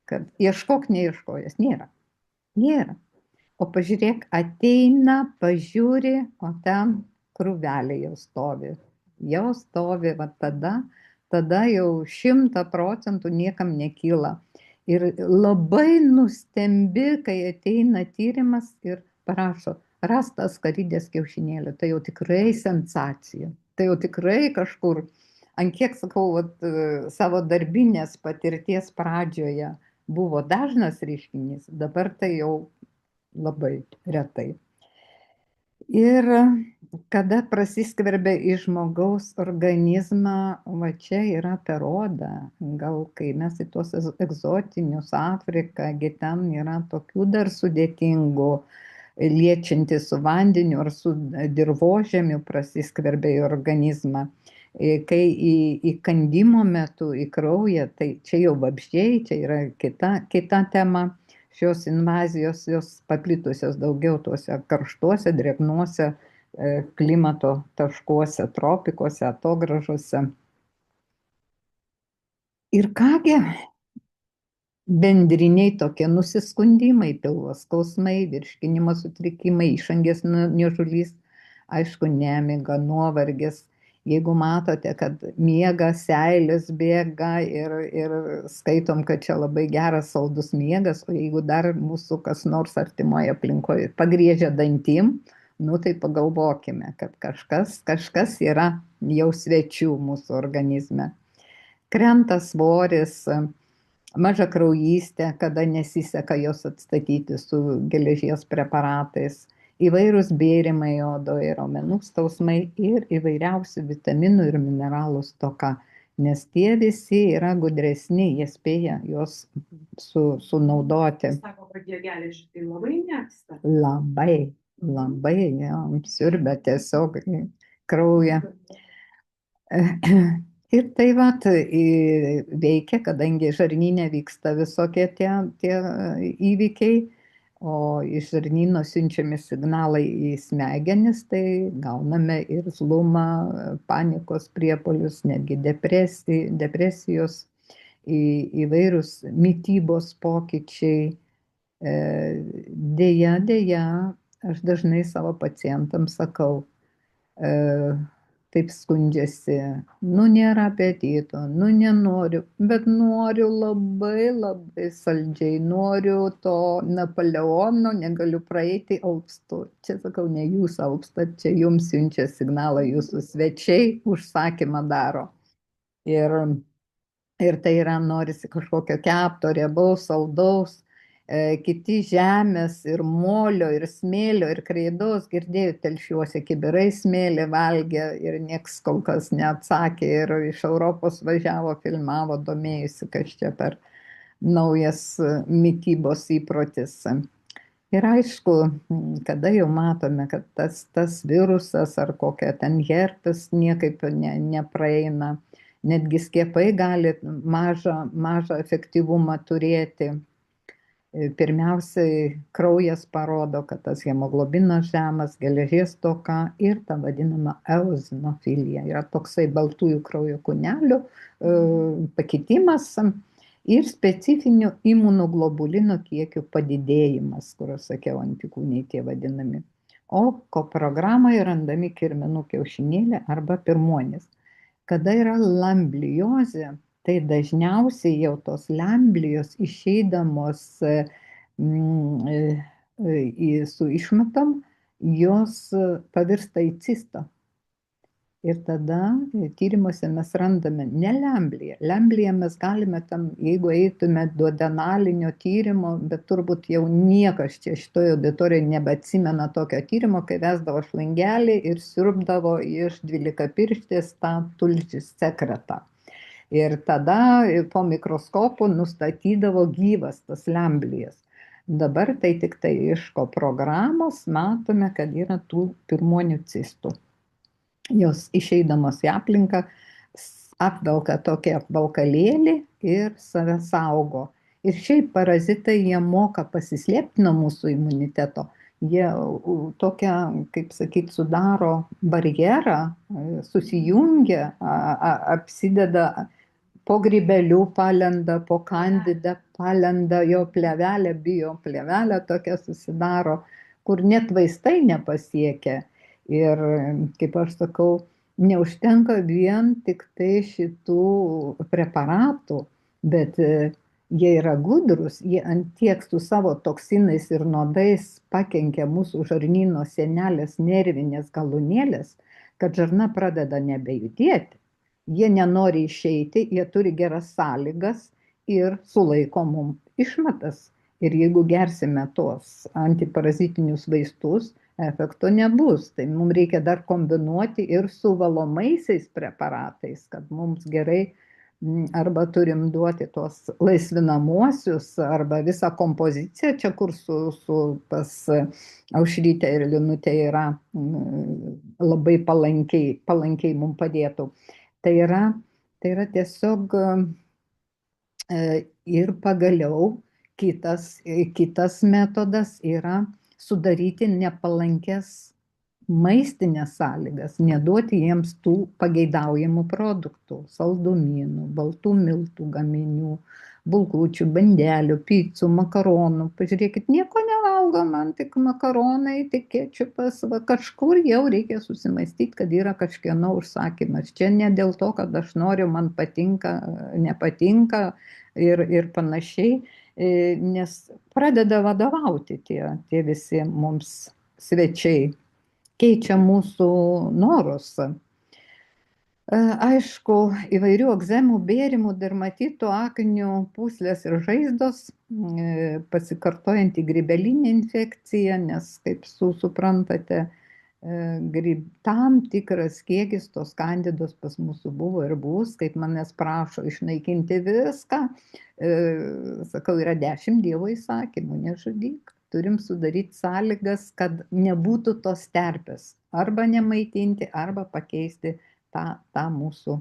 Speaker 1: kad ieškok neieškojęs, nėra. O pažiūrėk, ateina, pažiūri, o ten krūvelė jau stovi. Va tada jau 100% niekam nekyla. Ir labai nustembi, kai ateina tyrimas ir parašo, rastas karydės kiaušinėlių. Tai jau tikrai sensacija. Tai jau tikrai kažkur, ant kiek sakau, savo darbinės patirties pradžioje buvo dažnas reiškinys, dabar tai jau labai retai. Ir kada prasiskverbia į žmogaus organizmą, va čia yra per odą. Gal kai mes į tuos egzotinius Afriką, ten yra tokių dar sudėtingų, liečianti su vandeniu ar su dirvožemiu prasiskverbia į organizmą. Kai įkandimo metu į kraują, tai čia jau vabzdžiai, čia yra kita tema. Šios invazijos, jos paplitusios daugiau tuose karštuose, drėgnuose klimato taškuose, tropikuose, atogražuose. Ir kągi, bendriniai tokie nusiskundimai, pilvo skausmai, virškinimo sutrikimai, išangės niežulys, aišku, nemiga, nuovargis. Jeigu matote, kad miega, seilės bėga ir skaitom, kad čia labai geras saldus miegas, o jeigu dar mūsų kas nors artimoje aplinkoje pagriežia dantim, nu tai pagalvokime, kad kažkas yra jau svečių mūsų organizme. Krenta svoris, mažakraujystė, kada nesiseka jos atstatyti su geležies preparatais, įvairūs bėrimai odoje, raumenų skausmai ir įvairiausių vitaminų ir mineralų stoka, nes tie visi yra gudresni, jie spėja juos sunaudoti.
Speaker 2: Sako, kad jie geležį tai labai mėgsta.
Speaker 1: Labai, ja, siurbia tiesiog kraują. Ir tai vat veikia, kadangi žarnyne vyksta visokie tie įvykiai, o iš žarnyno siunčiami signalai į smegenis, tai gauname ir irzlumą, panikos priepuolius, netgi depresijos, įvairūs mitybos pokyčiai. Deja, aš dažnai savo pacientams sakau, taip skundžiasi, nu nėra apetito, nu nenoriu, bet noriu labai saldžiai, noriu to Napoleono, negaliu praeiti, alpstu. Čia sakau, ne jūs alpstat, čia jums siunčia signalą jūsų svečiai, užsakymą daro. Ir tai yra, norisi kažkokio kepto, riebaus, saldaus. kiti žemės ir molio, ir smėlio, ir kreidos, girdėjau, telšiuose kibirai smėlį valgė ir nieks kol kas neatsakė ir iš Europos važiavo, filmavo, domėjusi, kas čia per naujas mitybos įprotis. Ir aišku, kada jau matome, kad tas virusas ar kokia ten herpes niekaip nepraeina, netgi skiepai gali mažą efektyvumą turėti. Pirmiausiai kraujas parodo, kad tas hemoglobinas žemas, geležies stoka ir ta vadinama eozinofilija. Yra toksai baltųjų kraujo kūnelių pakitimas ir specifinių imunoglobulino kiekių padidėjimas, kur aš sakiau, antikūniai tie vadinami. O koprogramoje randami kirminų kiaušinėlė arba pirmuonis. Kada yra lambliozė, tai dažniausiai jau tos lamblijos išeidamos su išmatom, jos pavirsta į cistą. Ir tada tyrimuose mes randame ne lembliją. Lembliją mes galime tam, jeigu eitume duodenalinio tyrimo, bet turbūt jau niekas čia šitoje auditorijoje nebeatsimena tokio tyrimo, kai vesdavo šlangelį ir siurbdavo iš 12-pirštės tą tulžis sekretą. Ir tada po mikroskopu nustatydavo gyvas tas lemblijas. Dabar tai tik tai iš koprogramos matome, kad yra tų pirmuonių cistų. Jos išeidamos į aplinką apvelka tokį apvalkalėlį ir save saugo. Ir šiaip parazitai jie moka pasislėpti nuo mūsų imuniteto. Jie tokią, kaip sakyt, sudaro barjerą, susijungia, apsideda, po grybeliu palenda, po kandida palenda, jo plėvelė, bio plėvelė tokia susidaro, kur net vaistai nepasiekia. Ir, kaip aš sakau, neužtenka vien tik tai šitų preparatų, bet jie yra gudrus, jie ant tiek su savo toksinais ir nuodais pakenkia mūsų žarnyno sienelės nervinės galūnėlės, kad žarna pradeda nebejudėti. Jie nenori išeiti, jie turi geras sąlygas ir sulaiko mum išmatas. Ir jeigu gersime tos antiparazitinius vaistus, efekto nebus. Tai mums reikia dar kombinuoti ir su valomaisiais preparatais, kad mums gerai arba turim duoti tos laisvinamuosius, arba visą kompoziciją, čia kur pas Aušrytę ir Linutę yra labai palankiai mums padėtų. Tai yra tiesiog ir pagaliau kitas metodas yra sudaryti nepalankes maistinės sąlygas, neduoti jiems tų pageidaujamų produktų, saldumynų, baltų miltų gaminių, bulkučių, bandelių, picų, makaronų. Pažiūrėkit, nieko nevalgo, man tik makaronai, tik kečupas, va kažkur jau reikia susimastyti, kad yra kažkieno užsakymas. Čia ne dėl to, kad aš noriu, man patinka, nepatinka ir panašiai, nes pradeda vadovauti tie visi mums svečiai, keičia mūsų norus. Aišku, įvairių egzemų, bėrimų, dermatitų, akinių, pūslės ir žaizdos, pasikartojanti grybelinė infekcija, nes, kaip suprantate, tam tikras kiekis tos kandidos pas mūsų buvo ir bus, kaip manęs prašo išnaikinti viską. Sakau, yra 10 Dievo įsakymų, nežudyk. Turim sudaryti sąlygas, kad nebūtų tos terpės, arba nemaitinti, arba pakeisti tą mūsų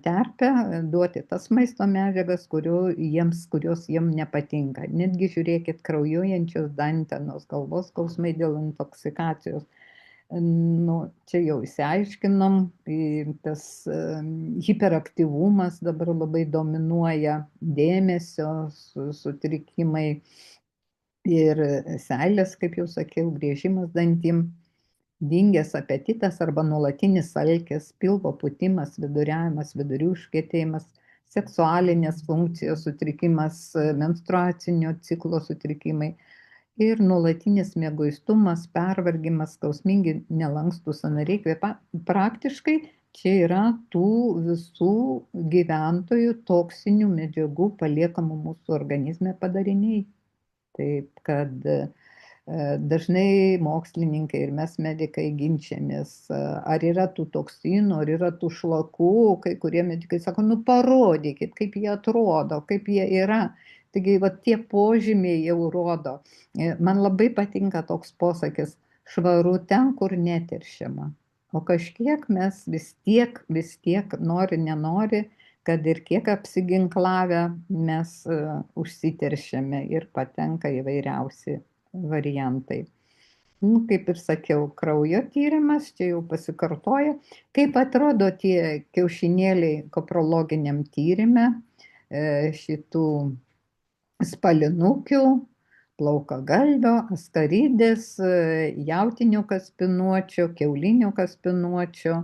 Speaker 1: terpę, duoti tas maisto medžiagas, kurios jiem nepatinka. Netgi žiūrėkit, kraujuojančios dantenos, galvos skausmai dėl intoksikacijos. Čia jau išsiaiškinom, tas hiperaktyvumas dabar labai dominuoja, dėmesio sutrikimai ir seilės, kaip jau sakiau, griežimas dantim, dingęs apetitas arba nuolatinis alkis, pilvo pūtimas, viduriavimas, vidurių užkietėjimas, seksualinės funkcijos sutrikimas, menstruacinio ciklo sutrikimai ir nuolatinis mieguistumas, pervargimas, skausmingi nelankstus sąnariai. Praktiškai čia yra tų visų gyventojų toksinių medžiagų paliekamų mūsų organizme padariniai. Taip, kad dažnai mokslininkai ir mes medikai ginčiamės, ar yra tų toksinų, ar yra tų šlakų, kai kurie medikai sako, nu parodykit, kaip jie atrodo, kaip jie yra. Taigi, va, tie požymiai jau rodo. Man labai patinka toks posakis, švaru ten, kur neteršiama. O kažkiek mes vis tiek, nori, nenori, kad ir kiek apsiginklavę, mes užsiteršiame ir patenka įvairiausi variantai. Nu, kaip ir sakiau, kraujo tyrimas, čia jau pasikartoja. Kaip atrodo tie kiaušinėliai koprologiniam tyrime šitų spalinukių, plaukagalvio, askaridės, jautinių kaspinuočių, kiaulinių kaspinuočių.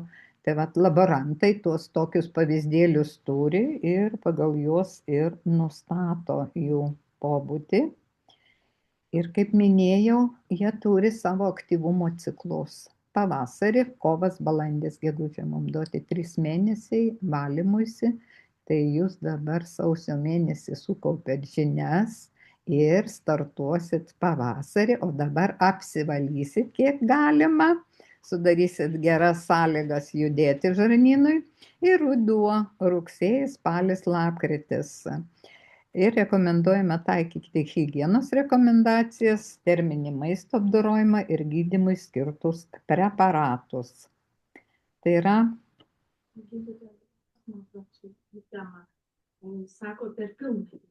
Speaker 1: Tai vat laborantai tuos tokius pavyzdėlius turi ir pagal juos ir nustato jų pobūdį. Ir kaip minėjau, jie turi savo aktyvumo ciklus. Pavasarį, kovas, balandis, gegužė mums duoti 3 mėnesiai valymuisi, tai jūs dabar sausio mėnesį sukaupėt žinias ir startuosit pavasarį, o dabar apsivalysit kiek galima, sudarysit geras sąlygas judėti žarnynui ir ruduo, rugsėjis, spalis, lapkritis. Ir rekomenduojame taikyti higienos rekomendacijas, terminį maisto apdorojimą ir gydymui skirtus preparatus. Tai yra...
Speaker 2: Sako, per pilną.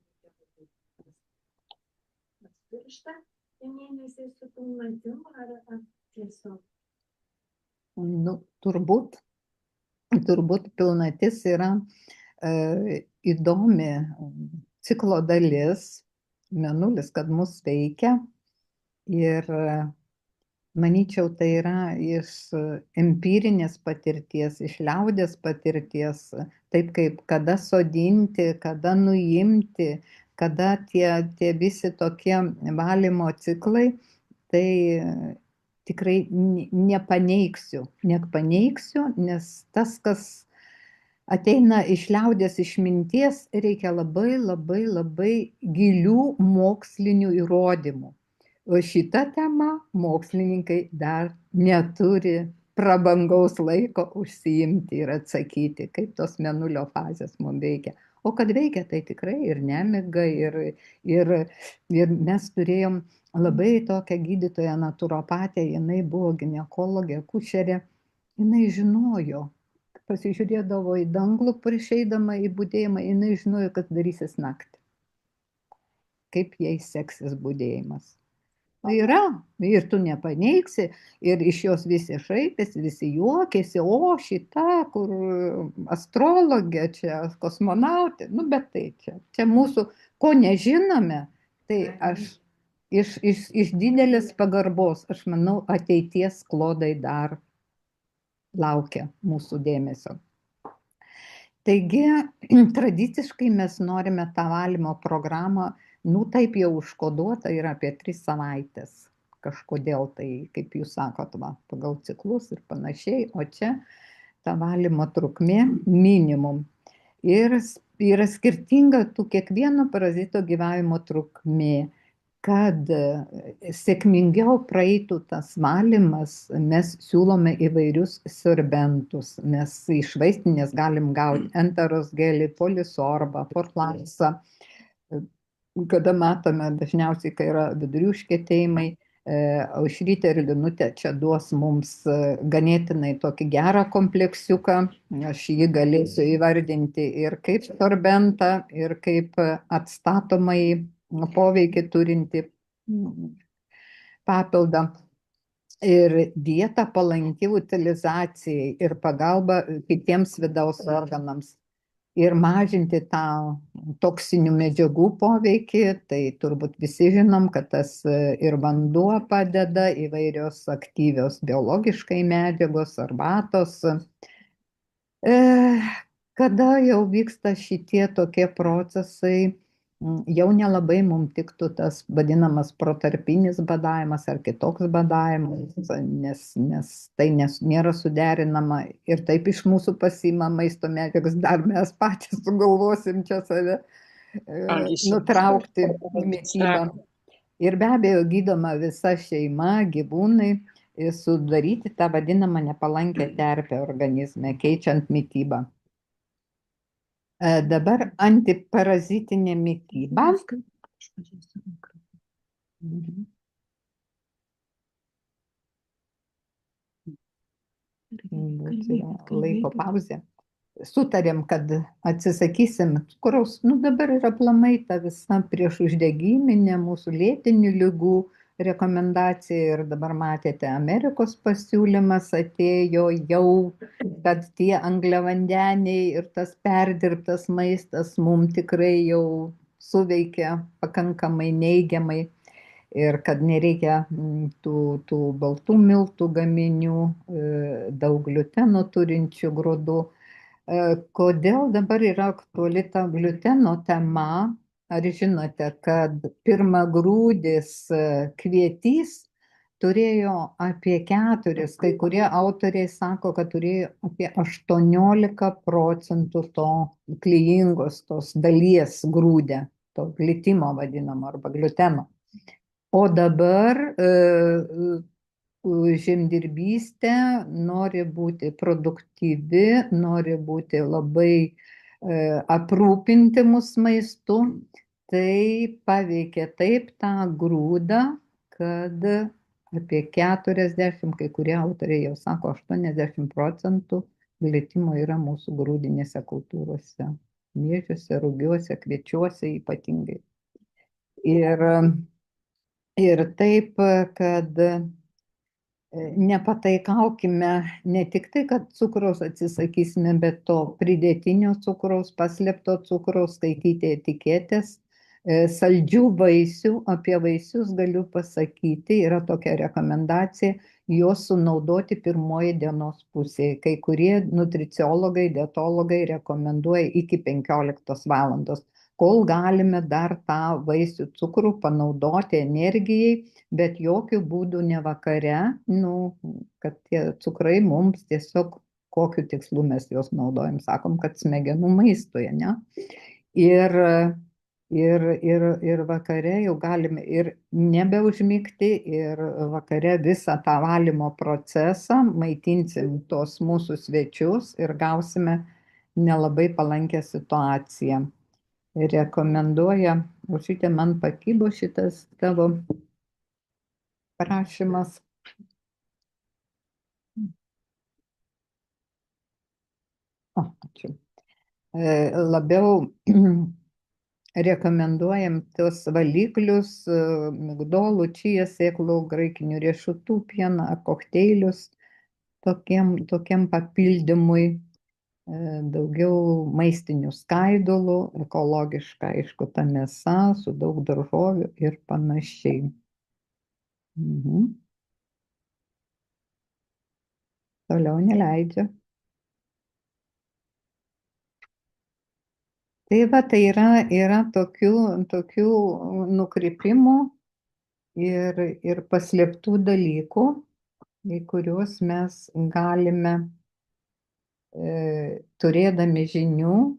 Speaker 2: Pirštą mėnesiai su pilnatim ar tiesiog?
Speaker 1: Nu, turbūt pilnatis yra įdomi ciklo dalis, mėnulis, kad mus veikia ir manyčiau, tai yra iš empirinės patirties, iš liaudės patirties, taip kaip kada sodinti, kada nuimti, kada tie visi tokie valymo ciklai, tai tikrai nepaneigsiu, nes tas, kas ateina iš liaudės išminties, reikia labai gilių mokslinių įrodymų. O šitą temą mokslininkai dar neturi prabangaus laiko užsiimti ir atsakyti, kaip tos mėnulio fazės mums veikia. O kad veikia, tai tikrai ir nemiga, ir mes turėjom labai tokią gydytoją naturopatę, jinai buvo ginekologė, akušerė, jinai žinojo, pasižiūrėdavo į danglų prieš eidama į budėjimą, jinai žinojo, kas darysis naktį, kaip jai seksis budėjimas. Yra, ir tu nepaneigsi, ir iš jos visi šaipėsi, visi juokėsi, o šita, kur astrologė, čia kosmonautė, nu bet tai čia mūsų, ko nežinome, tai aš iš didelės pagarbos, aš manau, ateities klodai dar laukia mūsų dėmesio. Taigi, tradiciškai mes norime tą valymo programą, nu taip jau užkoduota yra apie 3 savaitės. Kažkodėl tai, kaip jūs sakot, va, pagal ciklus ir panašiai, o čia ta valymo trukmė minimum. Ir yra skirtinga tų kiekvieno parazito gyvavimo trukmė. Kad sėkmingiau praeitų tas valymas, mes siūlome įvairius sorbentus. Mes iš vaistinės galim gauti enteros gelį, polisorbą, forlaksą. Kada matome dažniausiai, kai yra vidurių užkietėjimai, aušrytė ir linutė čia duos mums ganėtinai tokį gerą kompleksiuką. Aš jį galėsiu įvardinti ir kaip sorbentą, ir kaip atstatomai poveikį turinti papildą. Ir dieta palanki utilizacijai ir pagalba kitiems vidaus organams. Ir mažinti tą toksinių medžiagų poveikį, tai turbūt visi žinom, kad tas ir vanduo padeda, įvairios aktyvios biologiškai medžiagos, arbatos. Kada jau vyksta šitie tokie procesai, jau nelabai mums tiktų tas vadinamas protarpinis badavimas ar kitoks badavimas, nes tai nėra suderinama ir taip iš mūsų pasiima maisto medžiagas, dar mes patys sugalvosim čia save nutraukti mitybą. Ir be abejo gydoma visa šeima, gyvūnai, sudaryti tą vadinamą nepalankę terpę organizme, keičiant mitybą. Dabar antiparazitinė mityba. Mhm. Laiko pauzė. Sutarėm, kad atsisakysim cukraus. Nu, dabar yra aplamai ta visa priešuždegiminė mūsų lėtinių ligų rekomendacija. Ir dabar matėte, Amerikos pasiūlymas atėjo jau, kad tie angliavandeniai ir tas perdirbtas maistas mum tikrai jau suveikia pakankamai neigiamai. Ir kad nereikia tų baltų miltų gaminių, daug gliuteno turinčių grūdų. Kodėl dabar yra aktuali ta gliuteno tema? Ar žinote, kad pirmagrūdis kvietys turėjo apie 4, kai kurie autoriai sako, kad turėjo apie 18% to klijingos, tos dalies grūde, to glitimo vadinamo arba gliuteno. O dabar žemdirbystė nori būti produktyvi, nori būti labai aprūpinti mus maistu, tai paveikė taip tą grūdą, kad apie 40, kai kurie autoriai jau sako 80% glitimo yra mūsų grūdinėse kultūrose, miežiuose, rugiuose, kviečiuose ypatingai. Ir taip, kad nepataikaukime ne tik tai, kad cukraus atsisakysime, bet to pridėtinio cukraus, paslėpto cukraus, skaityti etiketės, saldžių vaisių. Apie vaisius galiu pasakyti, yra tokia rekomendacija, juos sunaudoti pirmoji dienos pusėje. Kai kurie nutriciologai, dietologai rekomenduoja iki 15 valandos. Kol galime dar tą vaisių cukrų panaudoti energijai, bet jokių būdų ne vakare, kad tie cukrai mums tiesiog, kokiu tikslu mes juos naudojam, sakom, kad smegenų maistuje, ne? Ir vakare jau galime ir nebeužmigti, ir vakare visą tą valymo procesą maitinsim tos mūsų svečius ir gausime nelabai palankę situaciją. Rekomenduoja, o šitie man pakybo šitas tavo prašymas. Ačiū. Labiau rekomenduojam tos valiklius, migdolų, čija sėklų, graikinių riešutų pieną ar kokteilius tokiam papildymui. Daugiau maistinių skaidulų, ekologiška, aišku, ta mėsa su daug daržovių ir panašiai. Toliau neleidžia. Tai va, tai yra tokių nukrypimų ir paslėptų dalykų, į kuriuos mes galime, turėdami žinių,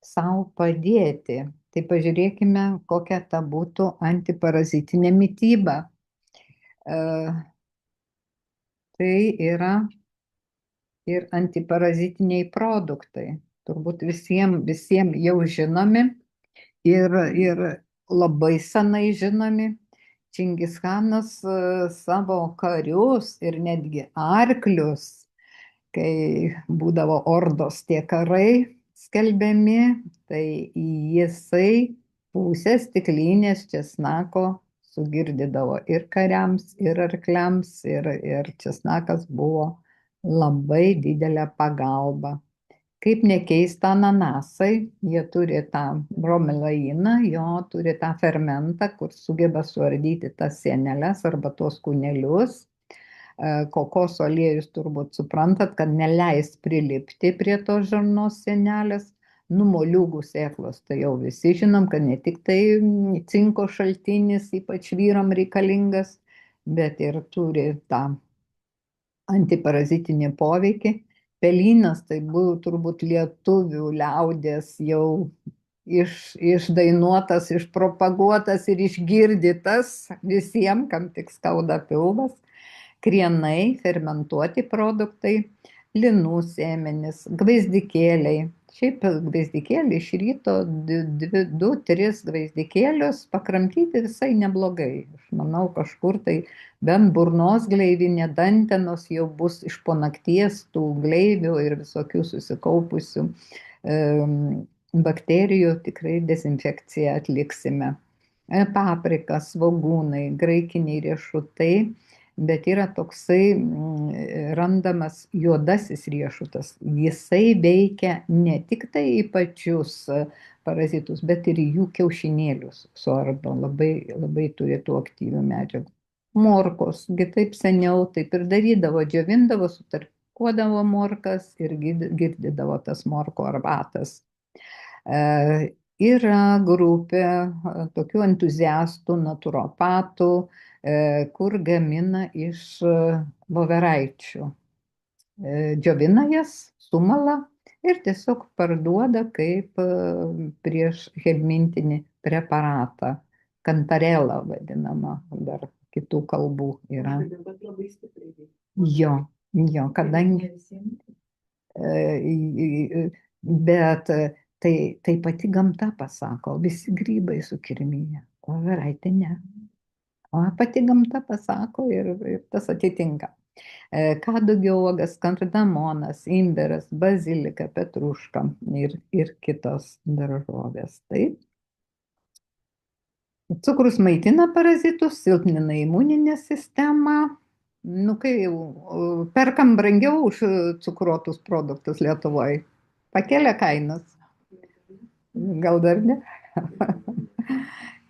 Speaker 1: savo padėti. Tai pažiūrėkime, kokia ta būtų antiparazitinė mityba. Tai yra ir antiparazitiniai produktai. Turbūt visiems jau žinomi ir labai senai žinomi. Čingischanas savo karius ir netgi arklius, kai būdavo ordos tie karai skelbiami, tai jisai pusę stiklinės česnako sugirdydavo ir kariams, ir arkliams, ir česnakas buvo labai didelė pagalba. Kaip nekeista, ananasai, jie turi tą bromelainą, jo turi tą fermentą, kur sugeba suardyti tas sieneles arba tuos kūnelius. Kokoso aliejus turbūt suprantat, kad neleis prilipti prie tos žarnos sienelės. Moliūgų sėklos, tai jau visi žinom, kad ne tik tai cinko šaltinis, ypač vyram reikalingas, bet ir turi tą antiparazitinį poveikį. Pelynas tai buvo turbūt lietuvių liaudės jau išdainuotas, išpropaguotas ir išgirdytas visiems, kam tik skauda pilvas. Krienai, fermentuoti produktai, linų sėmenys, gvazdikėliai. Šiaip gvazdikėliai iš ryto 2-3 gvazdikėlius pakramtyti visai neblogai. Aš manau, kažkur tai bent burnos gleivinė, dantenos jau bus iš po nakties tų gleivių ir visokių susikaupusių bakterijų, tikrai dezinfekciją atliksime. Paprika, svogūnai, graikiniai riešutai, bet yra toksai randamas juodasis riešutas. Jisai veikia ne tik tai į pačius parazitus, bet ir į jų kiaušinėlius suardo. Labai, labai turi tų aktyvių medžiagų. Morkos, gi taip seniau taip ir darydavo, džiovindavo, sutarkuodavo morkas ir girdydavo tas morko arbatas. Yra grupė tokių entuziastų, naturopatų, kur gamina iš voveraičių. Džiovina jas, sumala ir tiesiog parduoda kaip prieš helmintinį preparatą. Kantarela vadinama, dar kitų kalbų yra.
Speaker 2: Bet labai stipriai.
Speaker 1: Jo, kadangi. Bet tai pati gamta pasako, visi grybai sukirmiję, o voveraitė ne. O pati gamta pasako ir tas atitinka. Kadugio uogas, kardamonas, imbiras, bazilika, petruška ir kitos daržovės. Taip. Cukrus maitina parazitus, silpnina imuninę sistemą. Nu, kai jau perkam brangiau už cukruotus produktus Lietuvoje, pakelia kainas. Gal dar ne?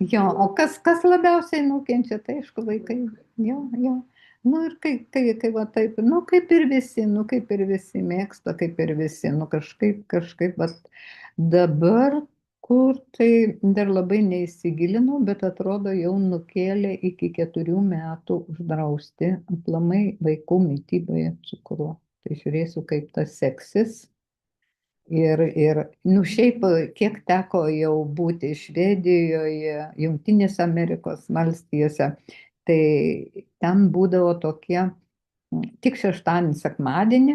Speaker 1: Jo, o kas labiausiai nukenčia, tai aišku vaikai. Jo. Nu ir kai va taip, nu kaip ir visi mėgsta, kaip ir visi, nu kažkaip, va dabar, kur tai dar labai neįsigilinau, bet atrodo jau nukėlė iki 4 metų uždrausti aplamai vaikų mityboje cukrų. Tai žiūrėsiu, kaip tas seksis. Ir nu šiaip, kiek teko jau būti Švedijoje, Jungtinėse Amerikos valstijose, tai ten būdavo tokie tik šeštadienį, sekmadienį,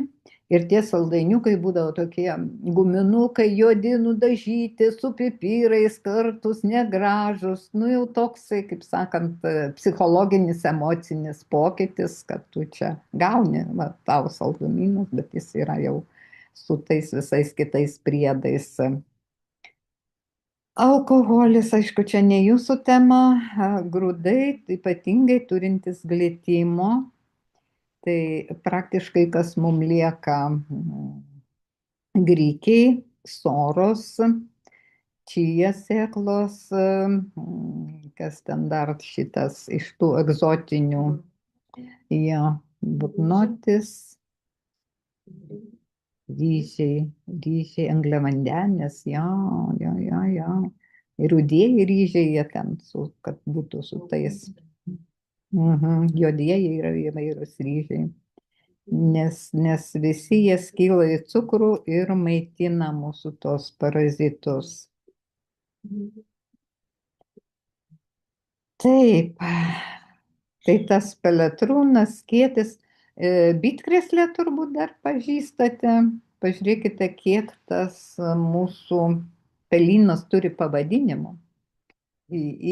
Speaker 1: ir tie saldainiukai būdavo tokie guminukai, juodi, nudažyti, su pipyrais, kartus, negražus, nu jau toksai, kaip sakant, psichologinis, emocinis pokytis, kad tu čia gauni tavo saldumynus, bet jis yra jau su tais visais kitais priedais. Alkoholis, aišku, čia ne jūsų tema, grūdai, ypatingai turintis glitimo, tai praktiškai kas mums lieka: grikiai, soros, čija sėklos, kas ten dar šitas iš tų egzotinių, butnotis, ryžiai, angliavandenės, ir rudieji ryžiai, jie ten, kad būtų su tais. Juodieji yra įvairūs ryžiai, nes visi jie skyla į cukrų ir maitina mūsų tos parazitus. Taip, tai tas peletrūnas, skėtis, bitkrėslę turbūt dar pažįstate. Pažiūrėkite, kiek tas mūsų pelynas turi pavadinimų.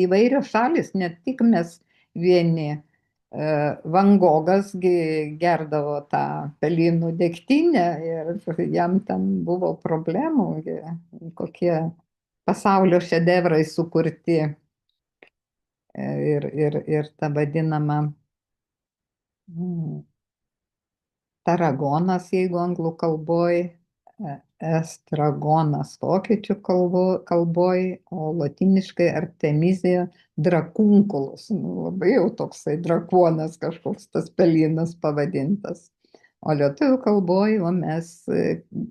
Speaker 1: Įvairios šalis, ne tik mes vieni. Van Gogas gerdavo tą pelynų degtinę ir jam ten buvo problemų, kokie pasaulio šedevrai sukurti. Ir ta vadinama taragonas, jeigu anglų kalboj, estragonas vokiečių kalboj, o lotyniškai artemizija drakunculus. Labai jau toksai drakonas kažkoks tas pelynas pavadintas. O lietuvių kalboj mes,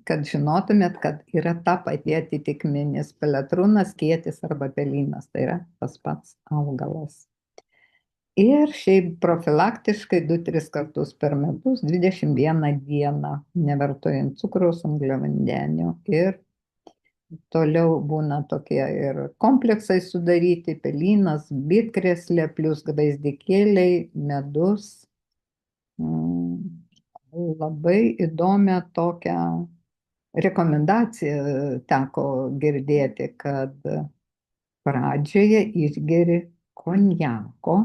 Speaker 1: kad žinotumėt, kad yra ta pati atitikmenis: peletrūnas, skėtis arba pelynas, tai yra tas pats augalas. Ir šiaip profilaktiškai 2-3 kartus per metus, 21 dieną, nevartojant cukraus, angliavandenių ir Toliau būna tokie ir kompleksai sudaryti, pelynas, bitkrėslė, plus gvazdikėliai, medus. Labai įdomią tokią rekomendaciją teko girdėti, kad pradžioje išgeri konjako,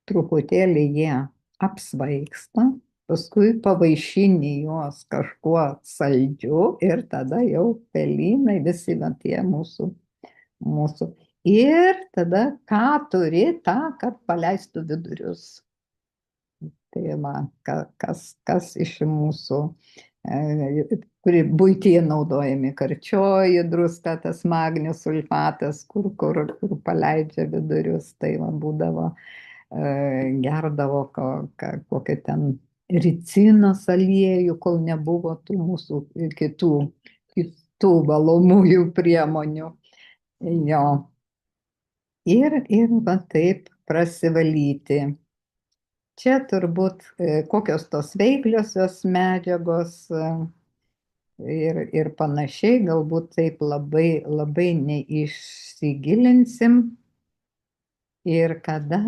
Speaker 1: truputėlį jie apsvaigsta, paskui pavaišini juos kažkuo saldžiu ir tada jau pelynai visi va tie mūsų. Ir tada ką turi, tą, kad paleistų vidurius. Tai va, kas iš mūsų, kuri buityje naudojami, karčioji druska, tas magnių sulfatas, kur paleidžia vidurius, tai va, būdavo, gerdavo kokią ten ricinos aliejų, kol nebuvo tų mūsų kitų valomųjų priemonių. Jo. Ir va taip prasivalyti. Čia turbūt kokios tos veikliosios medžiagos ir panašiai, galbūt taip labai neišsigilinsim. Ir kada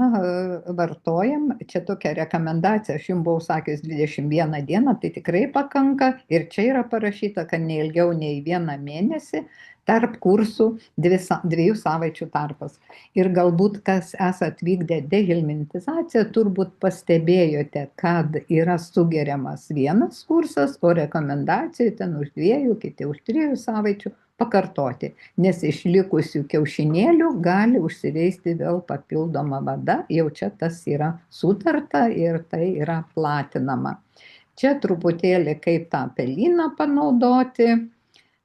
Speaker 1: vartojam, čia tokia rekomendacija, aš jums buvau sakęs 21 dieną, tai tikrai pakanka. Ir čia yra parašyta, kad ne ilgiau nei 1 mėnesį tarp kursų 2 savaičių tarpas. Ir galbūt, kas esat vykdę dehelmintizaciją, turbūt pastebėjote, kad yra sugeriamas 1 kursas, o rekomendacijų ten už 2, kiti už 3 savaičių pakartoti, nes iš likusių kiaušinėlių gali užsiveisti vėl papildoma vada, jau čia tas yra sutarta ir tai yra platinama. Čia truputėlį kaip tą pelyną panaudoti,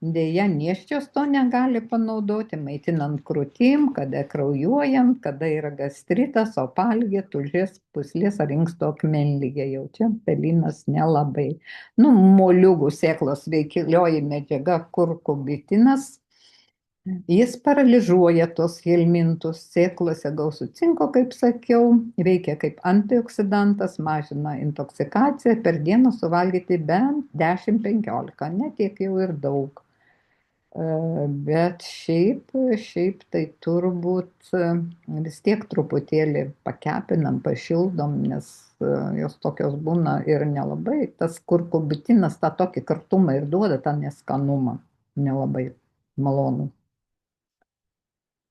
Speaker 1: dėja nėščios to negali panaudoti, maitinant krūtim, kada kraujuojant, kada yra gastritas, opalgė, tulžies, pūslės ar inksto akmenligė, jau čia pelynas nelabai. Moliūgų sėklos veikilioji medžiaga kurkumitinas, jis paralyžuoja tos helmintus, sėklose gausu cinko, kaip sakiau, veikia kaip antioksidantas, mažina intoksikaciją, per dieną suvalgyti bent 10-15, ne tiek jau ir daug. Bet šiaip tai turbūt vis tiek truputėlį pakepinam, pašildom, nes jos tokios būna ir nelabai, tas kurkumitinas tą tokį kartumą ir duoda tą neskanumą, nelabai malonu.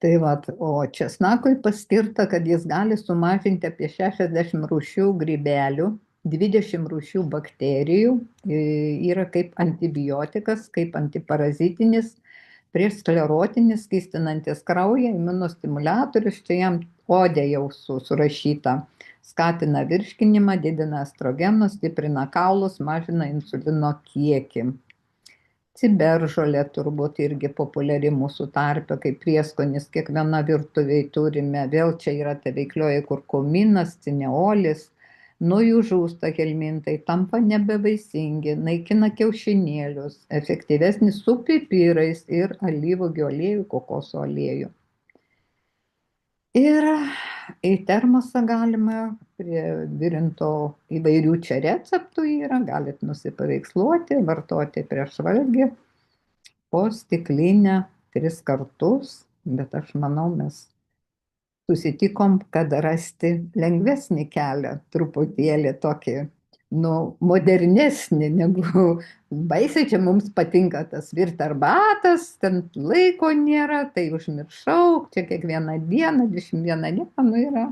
Speaker 1: Tai vat, o česnakui paskirta, kad jis gali sumažinti apie 60 rūšių grybelių, 20 rūšių bakterijų, yra kaip antibiotikas, kaip antiparazitinis, priešsklerotinis, skystinantis kraują, imunostimuliatorius, čia jam odė jau surašyta, skatina virškinimą, didina estrogenus, stiprina kaulus, mažina insulino kiekį. Ciberžolė turbūt irgi populiari mūsų tarpe, kaip prieskonis, kiekviena virtuviai turime, vėl čia yra ta veiklioji kurkuminas, cineolis, nuo jų žūsta helmintai, tampa nebevaisingi, naikina kiaušinėlius, efektyvesnis su pipirais ir alyvuogių aliejų, kokoso aliejų. Ir į termosą galima prie virinto įvairių čia receptų yra, galit nusipaveiksluoti, vartoti prieš valgį, po stiklinę 3 kartus, bet aš manau, mes susitikom, kad rasti lengvesnį kelią, truputėlį tokį, modernesnį, negu baisiai čia mums patinka tas virti arbatas, ten laiko nėra, tai užmiršau, čia kiekvieną dieną, 21 dieną, yra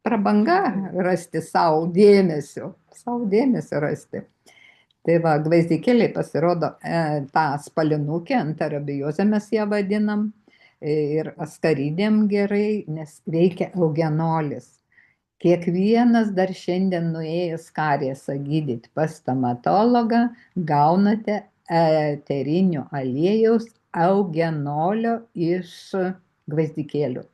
Speaker 1: prabanga rasti savo dėmesio rasti. Tai va, gvazdikėliai pasirodo tą spalinukę, antarabiozę mes ją vadinam, ir askaridėm gerai, nes veikia eugenolis. Kiekvienas dar šiandien nuėjęs kariesą gydyti pas stomatologą, gaunate eterinio aliejaus eugenolio iš gvazdikėlių.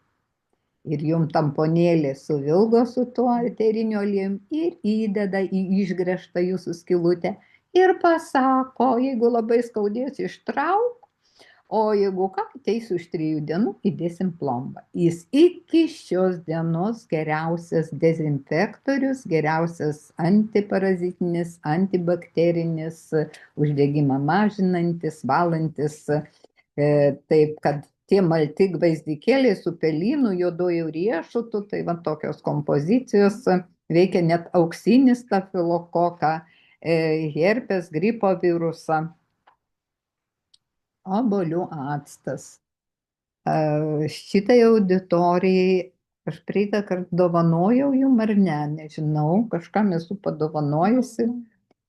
Speaker 1: Ir jum tamponėlį suvilgo su tuo eteriniu aliejum ir įdeda į išgręžtą jūsų skylutę ir pasako, jeigu labai skaudės, ištrauk, o jeigu ką, ateis už 3 dienų, įdėsim plombą. Jis iki šios dienos geriausias dezinfektorius, geriausias antiparazitinis, antibakterinis, uždegimą mažinantis, valantis Taip, kad tie malti gvazdikėliai su pelynu, juoduoju riešutu, tai va tokios kompozicijos veikia net auksinį stafilokoką, herpes, gripo virusą, obuolių actas. Šitai auditorijai aš praeitą kartą dovanojau jum ar ne, nežinau, kažkam esu padovanojusi.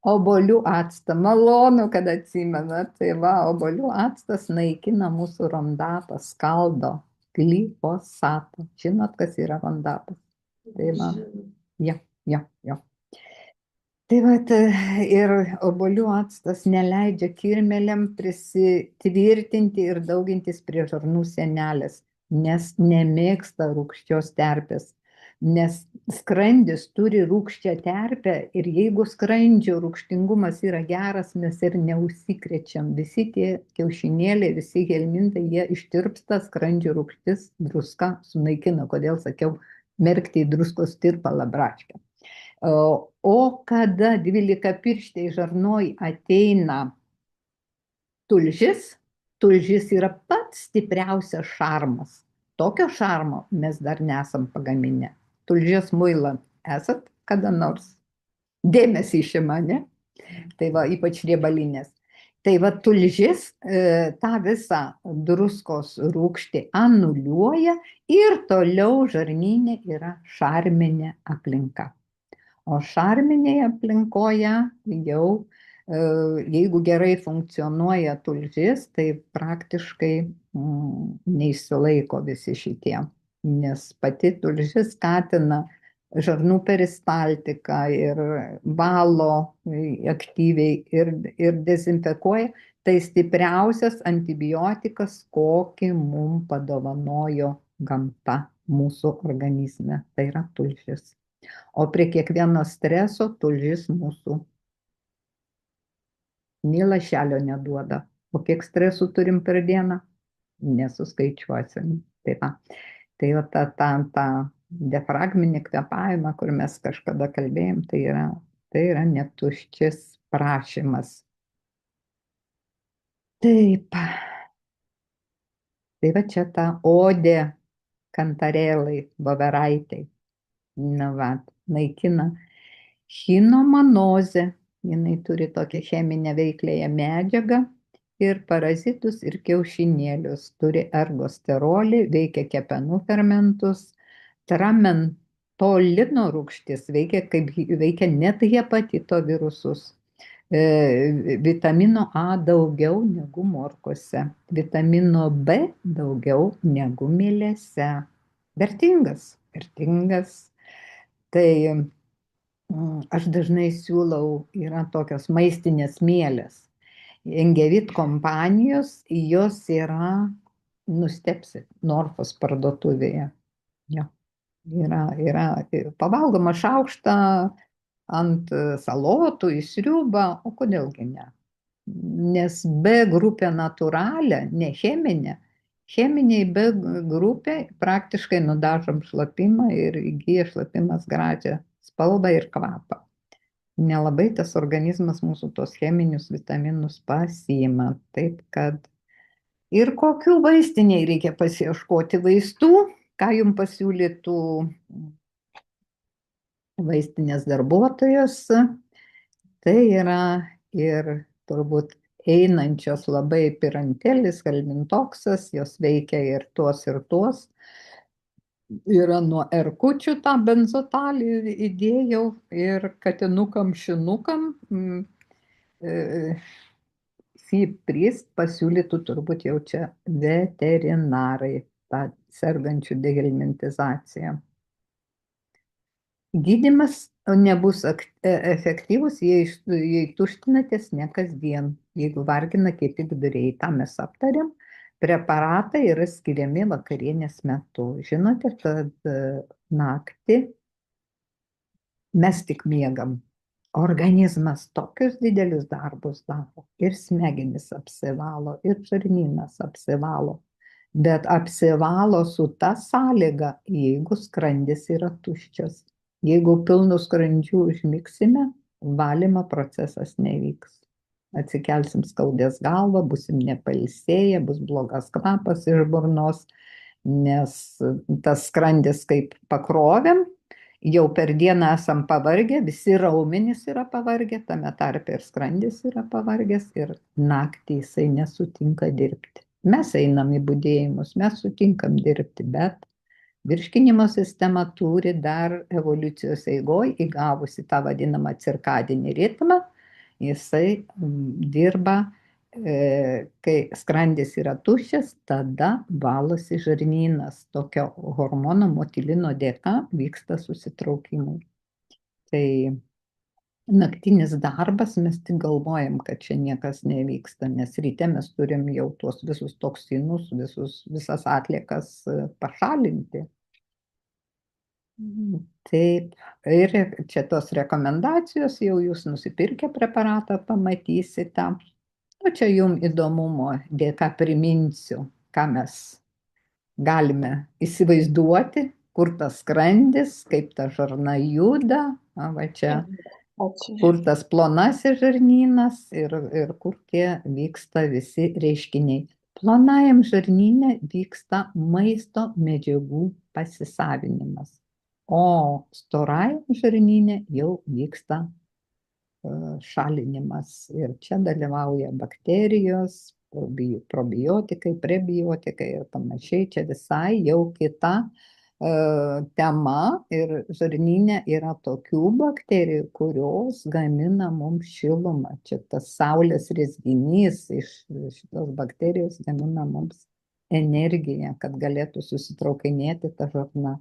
Speaker 1: Obuolių actą, malonu, kad atsimenat. Tai va, obuolių actas naikina mūsų rondapą, skaldo glifosatą. Žinot, kas yra rondapas? Tai va, jo. Tai vat, ir obuolių actas neleidžia kirmėlėm prisitvirtinti ir daugintis prie žarnų sienelės, nes nemėgsta rūgščios terpės. Nes skrandis turi rūgščią terpę ir jeigu skrandžio rūgštingumas yra geras, mes ir neužsikrečiam. Visi tie kiaušinėliai, visi helmintai, jie ištirpsta, skrandžio rūgštis, druska sunaikina. Kodėl sakiau, merkti į druskos tirpalą braškę. O kada 12-pirštėj žarnoj ateina tulžis, tulžis yra pats stipriausias šarmas. Tokio šarmo mes dar nesam pagaminę. Tulžies muilą esat kada nors? Dėmesį išima, ne? Tai va, ypač riebalinės. Tai va, tulžis tą visą druskos rūgštį anuliuoja ir toliau žarnyne yra šarminė aplinka. O šarminėje aplinkoje jau, jeigu gerai funkcionuoja tulžis, tai praktiškai neišsilaiko visi šitie, nes pati tulžis skatina žarnų peristaltiką ir valo aktyviai ir dezinfekuoja. Tai stipriausias antibiotikas, kokį mums padovanojo gamta mūsų organizme, tai yra tulžis. O prie kiekvieno streso tulžis mūsų nė lašelio neduoda. O kiek stresų turim per dieną? Nesuskaičiuosim. Tai va tą diafragminį kvėpavimą, kur mes kažkada kalbėjom, tai yra netuščias prašymas. Taip. Tai va čia ta odė Kantarėlai, Voveraitai. Naikina chinomanozę, jinai turi tokią cheminę veikliąją medžiagą ir parazitus ir kiaušinėlius, turi ergosterolį, veikia kepenų fermentus, tramentolino rūgštis veikia net hepatito virusus, vitamino A daugiau negu morkose, vitamino B daugiau negu mielėse. Vertingas. Tai aš dažnai siūlau, yra tokios maistinės mielės. Engevit kompanijos, jos yra, nustepsit, Norfos parduotuvėje. Jo. Yra pavalgoma šaukštą ant salotų, į sriubą, o kodėlgi ne? Nes B grupė natūralią, ne cheminė, cheminiai B grupė praktiškai nudažom šlapimą ir įgyja šlapimas gražią spalvą ir kvapą. Nelabai tas organizmas mūsų tos cheminius vitaminus pasiima. Taip kad ir kokių vaistiniai reikia pasiieškoti vaistų, ką jums pasiūlytų vaistinės darbuotojos. Tai yra ir turbūt einančios labai pirantelis, galmintoksas, jos veikia ir tuos. Yra nuo erkučių tą benzotalį įdėjau ir katinukam, šinukam. Fiprist pasiūlytų turbūt jau čia veterinarai, tą sergančių dehelmintizaciją. Gydymas nebus efektyvus, jei tuštinatės ne kasdien, jeigu vargina kieti viduriai, tą mes aptarėm. Preparatai yra skiriami vakarienės metu. Žinote, kad naktį mes tik miegam. Organizmas tokius didelius darbus daro. Ir smegenis apsivalo, ir žarnynas apsivalo. Bet apsivalo su ta sąlyga, jeigu skrandis yra tuščias. Jeigu pilnu skrandžiu užmigsime, valymo procesas nevyks. atsikelsim skaudės galvą, busim nepailsėję, bus blogas kvapas iš burnos, nes tas skrandis kaip pakrovėm, jau per dieną esam pavargę, visi raumenys yra pavargę, tame tarpe ir skrandis yra pavargęs ir naktį jisai nesutinka dirbti. Mes einam į budėjimus, mes sutinkam dirbti, bet virškinimo sistema turi dar evoliucijos eigoj įgavusi tą vadinamą cirkadinį ritmą, jisai dirba, kai skrandis yra tuščias, tada valosi žarnynas. Tokio hormono motilino dėka vyksta susitraukimai. Tai naktinis darbas, mes tik galvojam, kad čia niekas nevyksta, nes ryte mes turim jau tuos visus toksinus, visas atliekas pašalinti. Taip, ir čia tos rekomendacijos, jau jūs nusipirkę preparatą pamatysite. O čia jums įdomumo dėka priminsiu, ką mes galime įsivaizduoti, kur tas skrandis, kaip ta žarna juda, va čia, kur tas plonasis žarnynas ir kur tie vyksta visi reiškiniai. Plonajam žarnyne vyksta maisto medžiagų pasisavinimas, o storajam žarnyne jau vyksta šalinimas. Ir čia dalyvauja bakterijos, probiotikai, prebiotikai ir panašiai. Čia visai jau kita tema ir žarnyne yra tokių bakterijų, kurios gamina mums šilumą. Čia tas saulės rezginys iš šitos bakterijos gamina mums energiją, kad galėtų susitraukinėti ta žarna.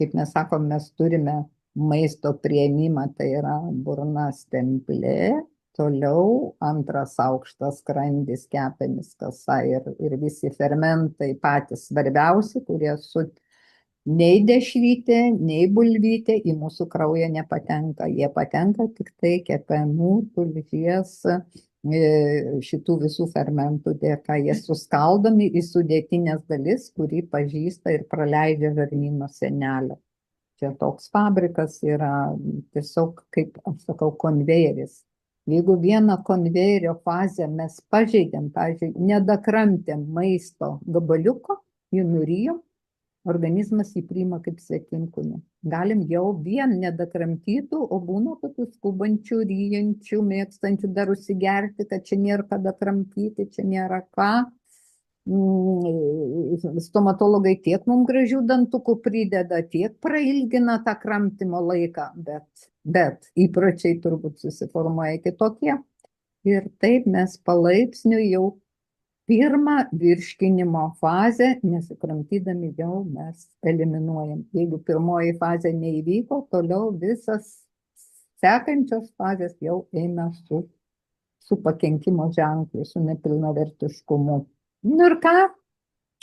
Speaker 1: Kaip mes sakom, mes turime maisto priėmimą, tai yra burna, stemplė, toliau antras aukštas skrandis, kepenys, kasa ir visi fermentai patys svarbiausi, kurie nei dešrytė, nei bulvytė į mūsų kraują nepatenka. Jie patenka tik tai kepenų, tulžies, šitų visų fermentų dėka. Jie suskaldomi į sudėtinės dalis, kurį pažįsta ir praleidžia žarnyno sienelę. Čia toks fabrikas yra tiesiog, kaip aš sakau, konvejeris. Jeigu vieną konvejerio fazę mes pažeidėm, pavyzdžiui, nedakramtėm maisto gabaliuko, jį nurijom, organizmas jį priima kaip svetimkūnį. Galim jau vien nedakramtytų, o būna tokių skubančių, ryjančių, mėgstančių dar užsigerti, kad čia nėra ką dakramtyti, čia nėra ką. Stomatologai tiek mums gražių dantukų prideda, tiek prailgina tą kramtymo laiką, bet įpročiai turbūt susiformuoja kitokie. Ir taip mes palaipsniui jau pirmą virškinimo fazę nesikramtydami jau mes eliminuojam. Jeigu pirmoji fazė neįvyko, toliau visas sekančios fazės jau eina su pakenkimo ženklu, su nepilnavertiškumu. Nu ir ką?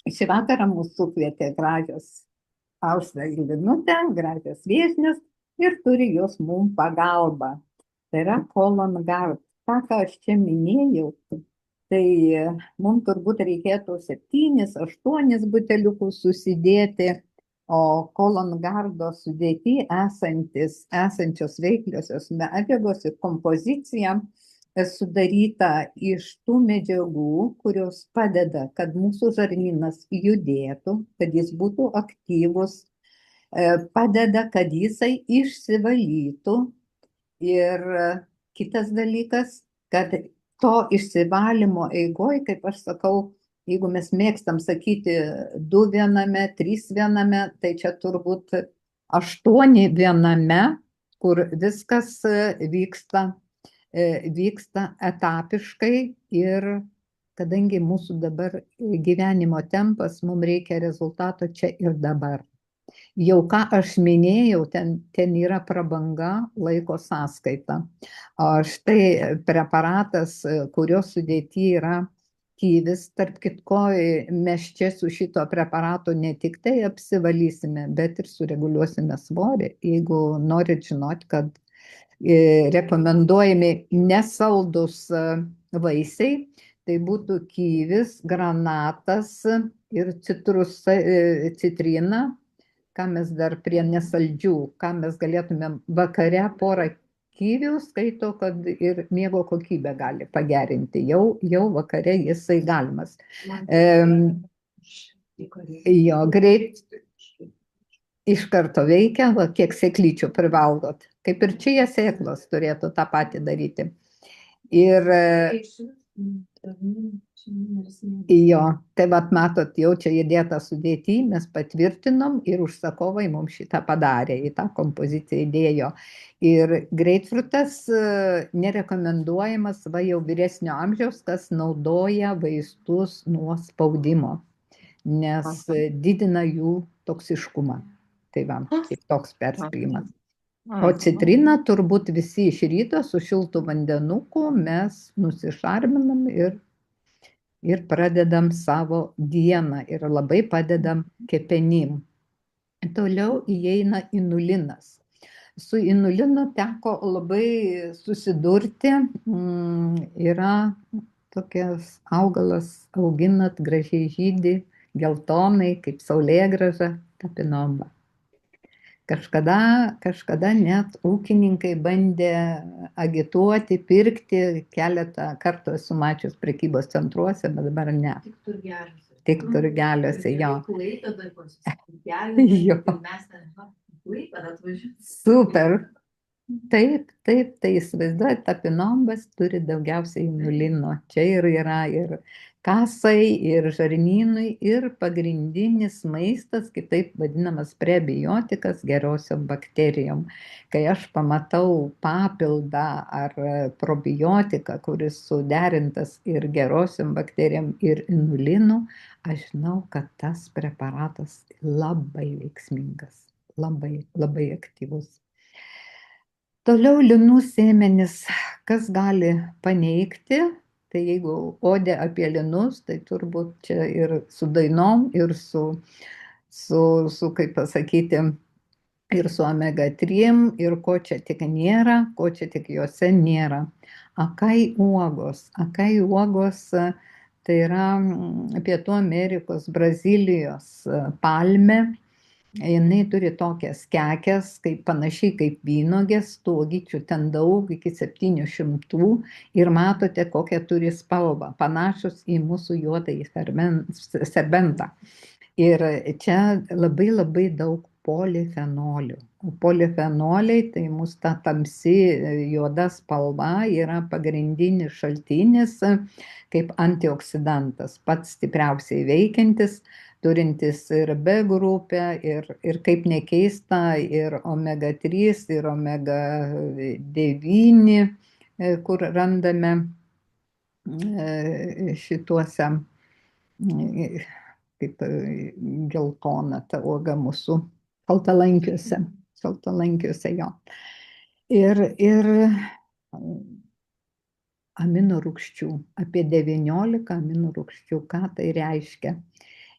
Speaker 1: Šį vakarą mūsų kvietė gražios Aušra ir Linutė, gražios viešnios ir turi jos mums pagalbą. Tai yra Colon Guard. Ta, ką aš čia minėjau, tai mums turbūt reikėtų 7-8 buteliukus susidėti, o Colon Guardo sudėty esančios veikliosios medžiagos ir kompozicija sudaryta iš tų medžiagų, kurios padeda, kad mūsų žarnynas judėtų, kad jis būtų aktyvus, padeda, kad jisai išsivalytų. Ir kitas dalykas, kad to išsivalymo eigoj, kaip aš sakau, jeigu mes mėgstam sakyti 2 viename, 3 viename, tai čia turbūt 8 viename, kur viskas vyksta etapiškai ir kadangi mūsų dabar gyvenimo tempas, mums reikia rezultato čia ir dabar. Jau ką aš minėjau, ten yra prabanga laiko sąskaita. O štai preparatas, kurio sudėty yra kivis, tarp kitko, mes čia su šito preparato ne tik tai apsivalysime, bet ir sureguliuosime svorį. Jeigu norit žinoti, kad rekomenduojami nesaldus vaisiai, tai būtų kivis, granatas ir citrina, ką mes dar prie nesaldžių, ką mes galėtumėm vakare porą kivių skaito, kad ir miego kokybę gali pagerinti. Jau vakare jisai galimas. Jo, greit iš karto veikia, va, kiek sėklyčių privalgot. Kaip ir čia sėklos turėtų tą patį daryti. Ir jo, tai vat matot, jau čia įdėta sudėti, mes patvirtinom ir užsakovai mums šitą padarė, į tą kompoziciją įdėjo. Ir greitfrutas nerekomenduojamas va jau vyresnio amžiaus, kas naudoja vaistus nuo spaudimo, nes didina jų toksiškumą. Tai va, kaip toks perspėjimas. O citriną turbūt visi iš ryto su šiltu vandenuku mes nusišarminam ir pradedam savo dieną ir labai padedam kepenim. Toliau įeina inulinas. Su inulinu teko labai susidurti. Yra tokias augalas, auginat, gražiai žydi, geltonai, kaip saulėgrąža, tapinomba. Kažkada net ūkininkai bandė agituoti, pirkti, keletą kartų esu mačius prekybos centruose, bet dabar ne. Tik turgeliuose, jo. Super. Taip, tai įsivaizduojat, tapinombas turi daugiausiai inulino. Čia ir yra ir kasai, ir žarnynui, ir pagrindinis maistas, kitaip vadinamas prebiotikas gerosiom bakterijom. Kai aš pamatau papildą ar probiotiką, kuris suderintas ir gerosiom bakterijom, ir inulinu, aš žinau, kad tas preparatas labai veiksmingas, labai aktyvus. Toliau linų sėmenis, kas gali paneigti, tai jeigu odė apie linus, tai turbūt čia ir su dainom, ir su kaip pasakyti, ir su omega 3, ir ko čia tik nėra, ko čia tik juose nėra. Akai uogos tai yra Pietų Amerikos, Brazilijos palmė. Jinai turi tokias kekes, panašiai kaip vynuogės, tų uogyčių ten daug, iki 700, ir matote, kokią turi spalvą, panašus į mūsų juodąjį serbentą. Ir čia labai daug polifenolių. O polifenoliai, tai mūsų ta tamsi juoda spalva yra pagrindinis šaltinis kaip antioksidantas, pats stipriausiai veikiantis, turintis ir B grupę, ir kaip nekeista, ir omega 3, ir omega 9, kur randame šituose, kaip geltona ta uoga mūsų šaltalankiuose jo. Ir amino rūgščių, apie 19 amino rūgščių, ką tai reiškia.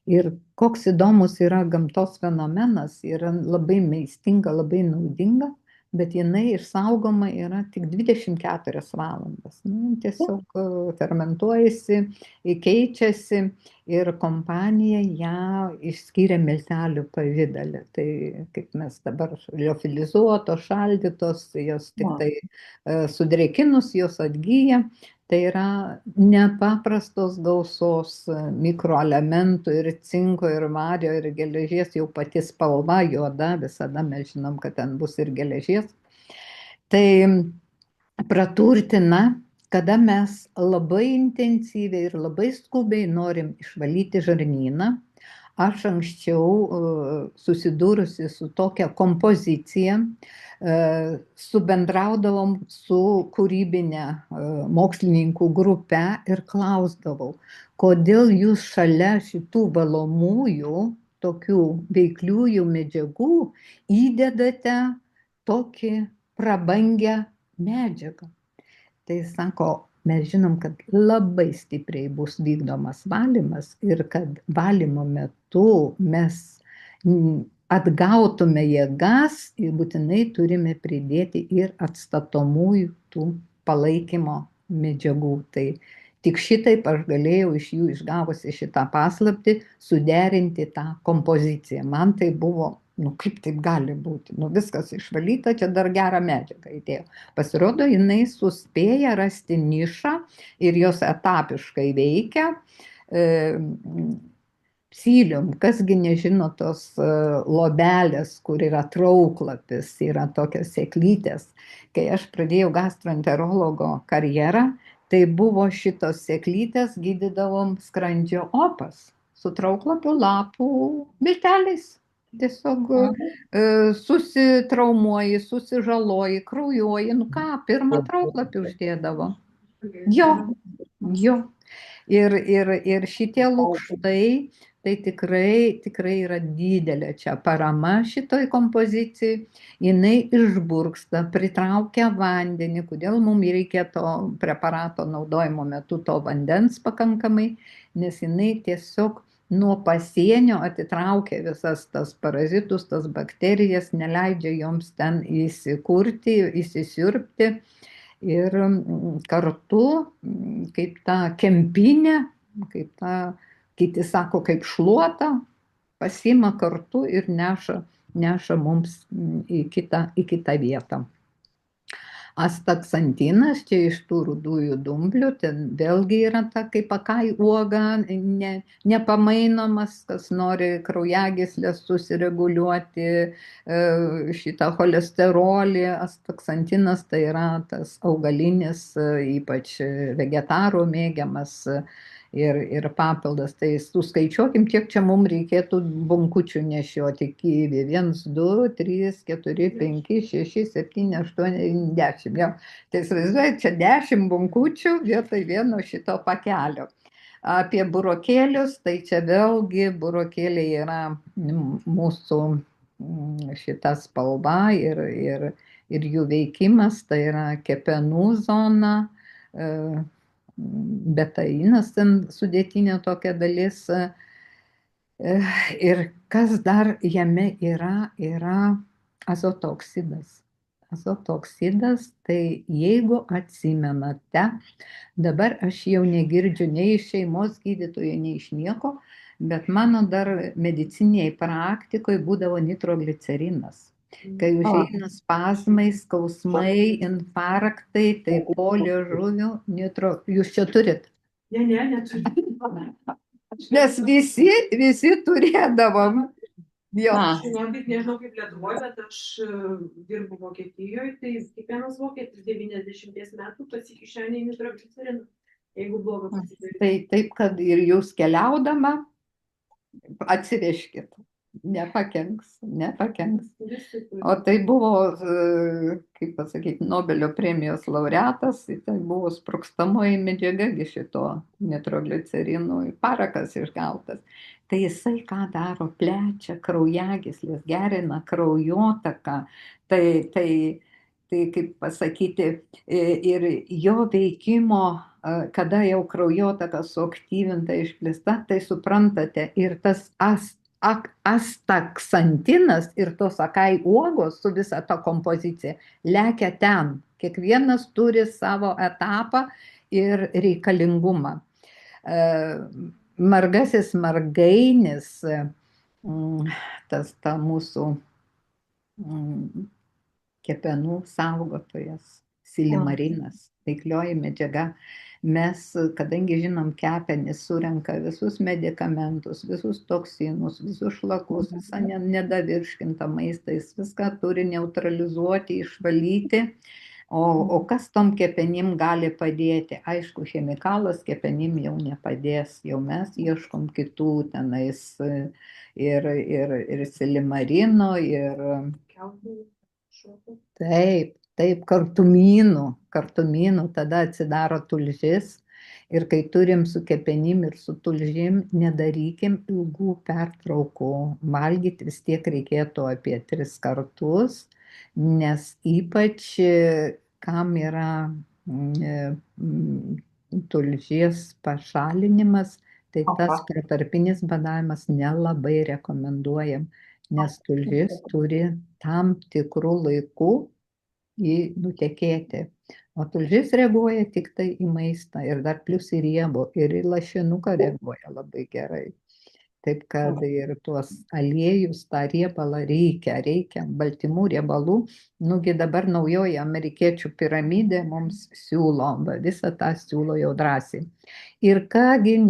Speaker 1: Ir koks įdomus yra gamtos fenomenas, yra labai maistinga, labai naudinga, bet jinai išsaugoma yra tik 24 valandas. Tiesiog fermentuojasi, keičiasi ir kompanija ją išskyrė miltelių pavidale. Tai kaip mes dabar liofilizuotos, šaldytos, jos tik tai sudrėkinus, jos atgyja. Tai yra nepaprastos gausos mikroelementų ir cinko, ir vario, ir geležies, jau pati spalva juoda, visada mes žinom, kad ten bus ir geležies. Tai praturtina, kada mes labai intensyviai ir labai skubiai norim išvalyti žarnyną. Aš anksčiau susidūrusi su tokia kompozicija, subendraudavom su kūrybinė mokslininkų grupe ir klausdavau, kodėl jūs šalia šitų valomųjų, tokių veikliųjų medžiagų įdedate tokį prabangią medžiagą. Tai sako, mes žinom, kad labai stipriai bus vykdomas valymas ir kad valymo metu mes atgautume jėgas ir būtinai turime pridėti ir atstatomųjų tų palaikymo medžiagų. Tai tik šitaip aš galėjau iš jų išgavusi šitą paslaptį suderinti tą kompoziciją. Man tai buvo Nu, kaip taip gali būti? Nu, viskas išvalyta, čia dar gerą medžiagą įdėjo. Pasirodo, jinai suspėja rasti nišą ir jos etapiškai veikia. Psylium, kasgi nežino tos lobelės, kur yra trauklapis, yra tokios sėklytės. Kai aš pradėjau gastroenterologo karjerą, tai buvo šitos sėklytės, gydydavom skrandžio opas su trauklapių lapų milteliais. Tiesiog susitraumuoji, susižaloji, kraujuoji, nu ką, pirmą trauklapį uždėdavo. Jo, jo. Ir šitie lukštai, tai tikrai yra didelė čia parama šitoj kompozicijai. Jinai išburksta, pritraukia vandenį. Kodėl mums reikia to preparato naudojimo metu to vandens pakankamai, nes jinai tiesiog nuo pasienio atitraukia visas tas parazitus, tas bakterijas, neleidžia joms ten įsikurti, įsisiurbti. Ir kartu, kaip ta kempinė, kaip ta, kiti sako, kaip šluota, pasiima kartu ir neša mums į kitą vietą. Astaksantinas, čia iš tų rudųjų dumblių, ten vėlgi yra ta kaip akai uoga, nepamainomas, kas nori kraujagyslės susireguliuoti, šitą cholesterolį. Astaksantinas tai yra tas augalinis, ypač vegetarų mėgiamas ir papildas. Tai suskaičiuokim, kiek čia mums reikėtų bunkučių nešioti kivi. 1, 2, 3, 4, 5, 6, 7, 8, 10. Jau. Tai įsivaizduojate, čia 10 bunkučių vietoj vieno šito pakelio. Apie burokėlius, tai čia vėlgi burokėliai yra mūsų šita spalva ir jų veikimas, tai yra kepenų zona, betainas ten sudėtinė tokia dalis. Ir kas dar jame yra azotoksidas. Azotoksidas, tai jeigu atsimenate, dabar aš jau negirdžiu nei iš šeimos gydytojų, nei iš nieko, bet mano dar medicinėje praktikoje būdavo nitroglicerinas. Kai užeina spazmai, skausmai, infarktai, tai po liežuvių jūs čia turit?
Speaker 2: Ne, neturiu.
Speaker 1: Nes visi turėdavom. Jo.
Speaker 2: Žinokit, nežinau kaip Lietuvoje, bet aš dirbu Vokietijoje, tai kiekvienas vokietis 90 metų pasikišenė į nitrogliceriną, jeigu bloga pasidarys.
Speaker 1: Tai taip, kad ir jūs keliaudama atsivežkit. Nepakenks. O tai buvo, kaip pasakyti, Nobelio premijos laureatas, tai buvo sprogstamoji medžiaga šito nitroglicerinų, parakas išgautas. Tai jisai ką daro, plečia kraujagyslės, gerina kraujotaką, tai kaip pasakyti, ir jo veikimo, kada jau kraujotaka suaktyvinta, išplėsta, tai suprantate, ir tas astaksantinas ir tos akai uogos su visa ta kompozicija lekia ten. Kiekvienas turi savo etapą ir reikalingumą. Margasis margainis, ta mūsų kepenų saugotojas, silimarinas, veiklioji medžiaga. Mes, kadangi žinom, kepenys surenka visus medikamentus, visus toksinus, visus šlakus, visą nedavirškintą maistą, jis viską turi neutralizuoti, išvalyti. O kas tom kepenim gali padėti? Aišku, chemikalas kepenim jau nepadės, jau mes ieškom kitų tenais ir silimarino, ir Taip, kartumynų, tada atsidaro tulžis. Ir kai turim su kepenim ir su tulžim, nedarykim ilgų pertraukų. Valgyti vis tiek reikėtų apie 3 kartus, nes ypač kam yra tulžies pašalinimas, tai tas protarpinis badavimas nelabai rekomenduojam, nes tulžis turi tam tikrų laikų nutekėti. O tulžis reaguoja tik tai į maistą ir dar plius į riebų, ir į lašinuką reaguoja labai gerai. Taip kad ir tuos aliejus, tą riebalą reikia baltymų, riebalų. Nugi dabar naujoji amerikiečių piramidė mums siūlo, visą tą siūlo jau drąsiai. Ir kągi,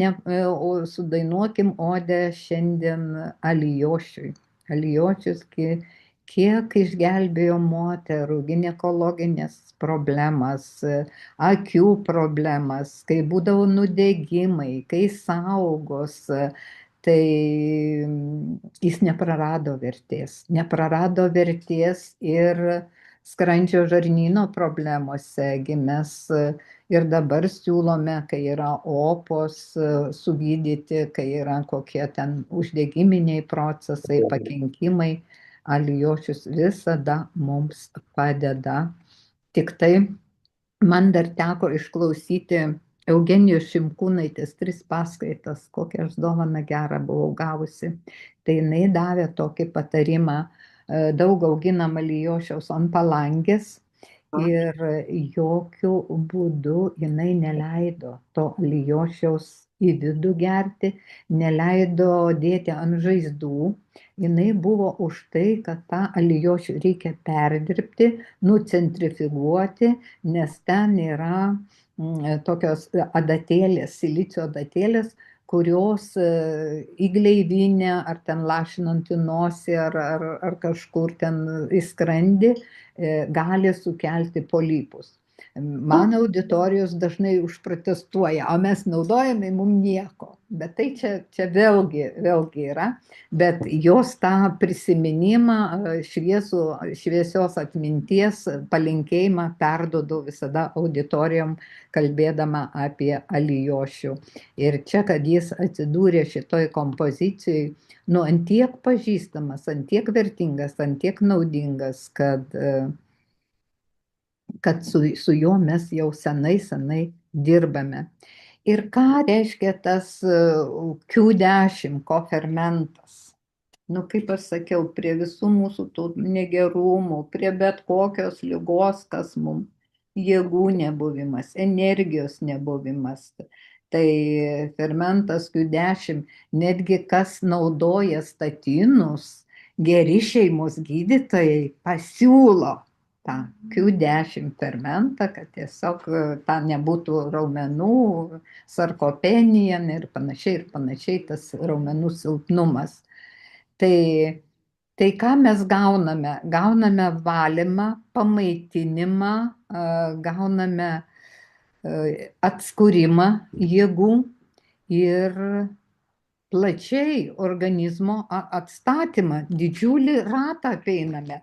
Speaker 1: sudainuokim odę šiandien Alijošiui. Alijošius, kiek išgelbėjo moterų, ginekologinės problemas, akių problemas, kai būdavo nudegimai, kai saugos, tai jis neprarado vertės ir skrandžio žarnyno problemose. Mes ir dabar siūlome, kai yra opos, sugydyti, kai yra kokie ten uždegiminiai procesai, pakenkimai. Alijošius visada mums padeda. Tik tai man dar teko išklausyti Eugenijos Šimkūnaitės 3 paskaitas, kokią aš dovaną gerą buvau gavusi. Tai jinai davė tokį patarimą, daug auginam alijošiaus ant palangės ir jokių būdų jinai neleido to alijošiaus į vidų gerti, neleido dėti ant žaizdų. Jinai buvo už tai, kad tą alijošių reikia perdirbti, nucentrifiguoti, nes ten yra tokios adatėlės, silicio adatėlės, kurios į gleivinę ar ten lašinant į nosį ar kažkur ten į skrandį gali sukelti polipus. Man auditorijos dažnai užprotestuoja, o mes naudojame, mums nieko. Bet tai čia vėlgi yra, bet jos tą prisiminimą, šviesios atminties palinkėjimą perduodu visada auditorijom, kalbėdama apie Alijošių. Ir čia, kad jis atsidūrė šitoj kompozicijai, ant tiek pažįstamas, ant tiek vertingas, ant tiek naudingas, kad su juo mes jau senai dirbame. Ir ką reiškia tas Q10 kofermentas? Kaip aš sakiau, prie visų mūsų tų negerumų, prie bet kokios ligos, kas mums jėgų nebuvimas, energijos nebuvimas. Tai fermentas Q10, netgi kas naudoja statinus, geri šeimos gydytojai pasiūlo tą Q10 fermentą, kad tiesiog tą nebūtų raumenų, sarkopenija ir panašiai, tas raumenų silpnumas. Tai ką mes gauname? Gauname valymą, pamaitinimą, gauname atskūrimą jėgų ir plačiai organizmo atstatymą, didžiulį ratą apeiname.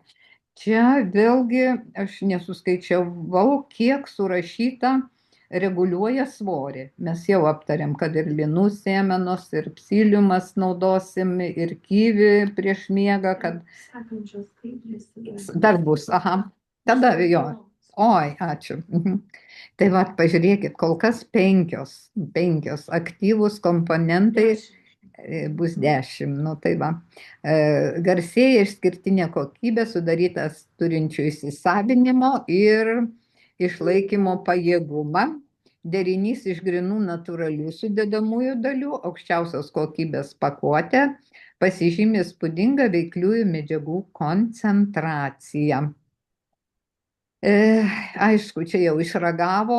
Speaker 1: Čia vėlgi aš nesuskaičiavau, kiek surašyta, reguliuoja svorį. Mes jau aptarėm, kad ir linų sėmenos, ir psiliumas naudosim, ir kyvį prieš miegą, kad dar bus, tada jo. Oi, ačiū. Tai pažiūrėkit, kol kas 5 aktyvūs komponentai, bus 10. Garsėja išskirtinė kokybė, sudarytas turinčių įsisavinimo ir išlaikymo pajėgumą, derinys iš grinų natūralių sudedamųjų dalių, aukščiausios kokybės pakuotė, pasižymė įspūdinga veikliųjų medžiagų koncentracija. Aišku, čia jau išragavo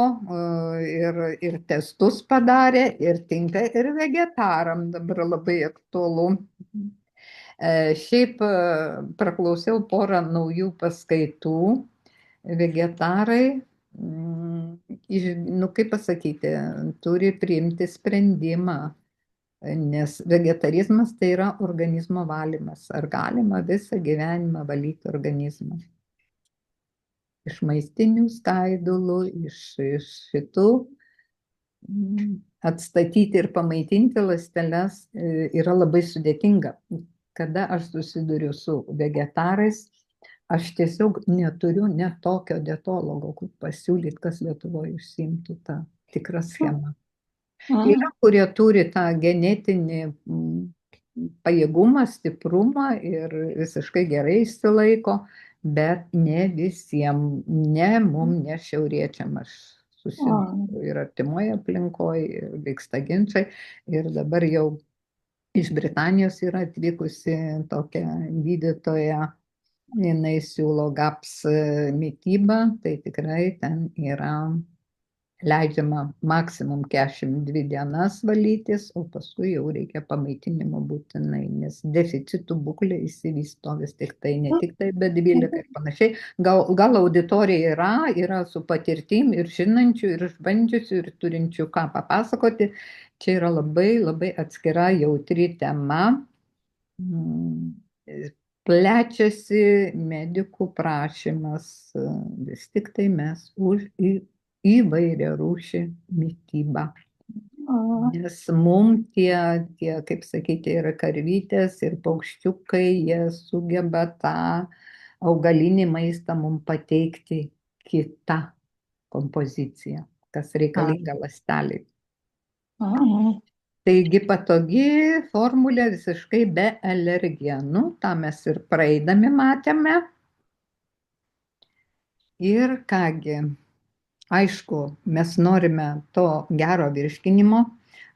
Speaker 1: ir testus padarė, ir tinka ir vegetaram, dabar labai aktualu. Šiaip praklausiau porą naujų paskaitų. Vegetarai, kaip pasakyti, turi priimti sprendimą, nes vegetarizmas tai yra organizmo valymas. Ar galima visą gyvenimą valyti organizmą? Iš maistinių skaidulų, iš šitų atstatyti ir pamaitinti ląsteles yra labai sudėtinga. Kada aš susiduriu su vegetarais, aš tiesiog neturiu net tokio dietologo, kur pasiūlyti, kas Lietuvoje užsiimtų tą tikrą schemą. Yra, kurie turi tą genetinį pajėgumą, stiprumą ir visiškai gerai išsilaiko, bet ne visiems, ne mum, ne šiauriečiam. Aš susiduriu ir artimoje aplinkoje, ir vyksta ginčai, ir dabar jau iš Britanijos yra atvykusi tokia gydytoja, jinai siūlo GAPS mitybą, tai tikrai ten yra leidžiama maksimum 42 dienas valytis, o paskui jau reikia pamaitinimo būtinai, nes deficitų būklė išsivysto vis tik tai, ne tik tai B12 ir panašiai. Gal auditorija yra su patirtim ir žinančių, ir išbandžiusių, ir turinčių ką papasakoti. Čia yra labai, labai atskira jautri tema. Plečiasi medikų prašymas, vis tik tai mes už įvairiarūšį mitybą. Nes mum tie, kaip sakyti, yra karvytės ir paukščiukai, jie sugeba tą augalinį maistą mum pateikti kitą kompoziciją, kas reikalinga ląsteliai. Taigi patogi formulė visiškai be alergenų, tą mes ir praeidami matėme. Ir kągi, aišku, mes norime to gero virškinimo.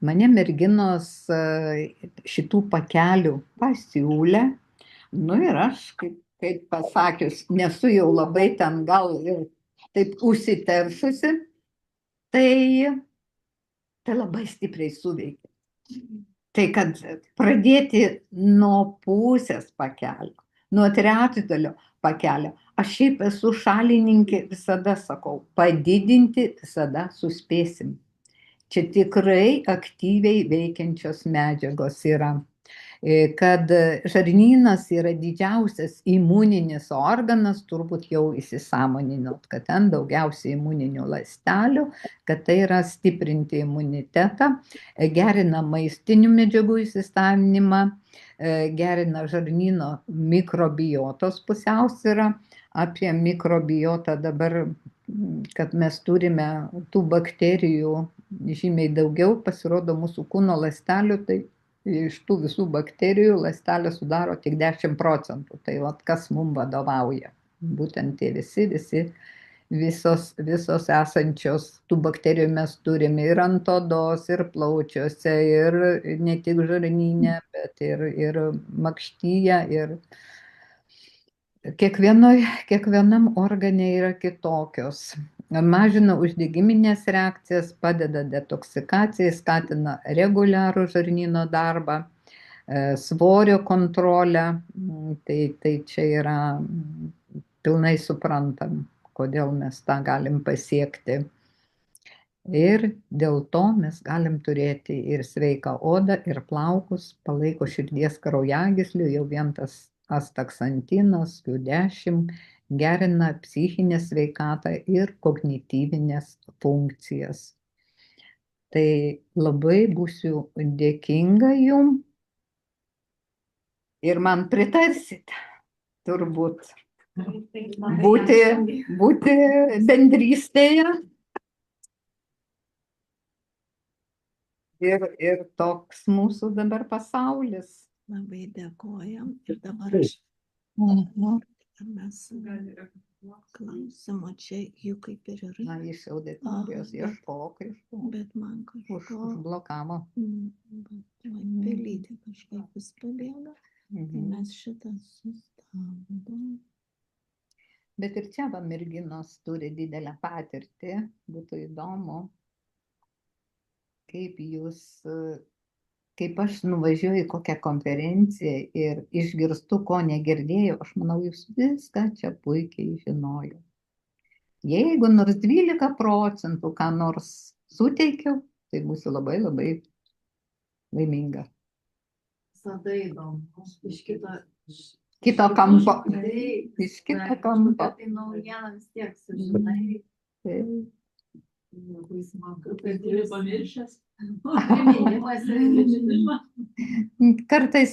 Speaker 1: Mane merginos šitų pakelių pasiūlė. Nu ir aš, kaip pasakius, nesu jau labai ten gal ir taip užsiteršusi, tai labai stipriai suveikia. Tai kad pradėti nuo pusės pakelio, nuo trečdalio pakelio. Aš šiaip esu šalininkė, visada sakau, padidinti visada suspėsim. Čia tikrai aktyviai veikiančios medžiagos yra. Kad žarnynas yra didžiausias imuninis organas, turbūt jau įsisąmoninot, kad ten daugiausiai imuninių ląstelių, kad tai yra stiprinti imunitetą, gerina maistinių medžiagų įsisavinimą, gerina žarnyno mikrobiotos pusiausvyrą. Apie mikrobiotą dabar, kad mes turime tų bakterijų žymiai daugiau, pasirodo mūsų kūno ląstelių, tai iš tų visų bakterijų ląstelė sudaro tik 10%. Tai vat kas mums vadovauja. Būtent tie visos esančios tų bakterijų mes turime ir ant odos, ir plaučiuose, ir ne tik žarnyne, bet ir makštyje, ir kiekvienam organe yra kitokios. Mažina uždegiminės reakcijas, padeda detoksikacijai, skatina reguliarų žarnyno darbą, svorio kontrolę. Tai čia yra pilnai suprantam, kodėl mes tą galim pasiekti. Ir dėl to mes galim turėti ir sveiką odą, ir plaukus, palaiko širdies kraujagyslių, jau vien tas astaksantinas, Q10, gerina psichinę sveikatą ir kognityvinės funkcijas. Tai labai būsiu dėkinga jum ir man pritarsite, turbūt, būti bendrystėje. Ir toks mūsų dabar pasaulis.
Speaker 3: Labai dėkojam. Ir dabar aš mes klausimo čia jų kaip ir yra.
Speaker 1: Na, iš auditorijos ieškok.
Speaker 3: Bet man kažko
Speaker 1: užblokavo.
Speaker 3: Pelytė kažkaip vis pabėga. Tai mes šitą sustabdom.
Speaker 1: Bet ir čia va merginos turi didelę patirtį. Būtų įdomu, kaip aš nuvažiuoju į kokią konferenciją ir išgirstu, ko negirdėjau, aš manau, jūs viską čia puikiai žinojau. Jeigu nors 12% ką nors suteikiau, tai būsiu labai, labai laiminga.
Speaker 2: Visada įdomu. Iš
Speaker 1: kito kampo. Iš kito kampo.
Speaker 2: Tai naujieną vis tiek sužinai. Labai smagu. Tai turi pamiršęs. Priminimas ir žinoma.
Speaker 1: Kartais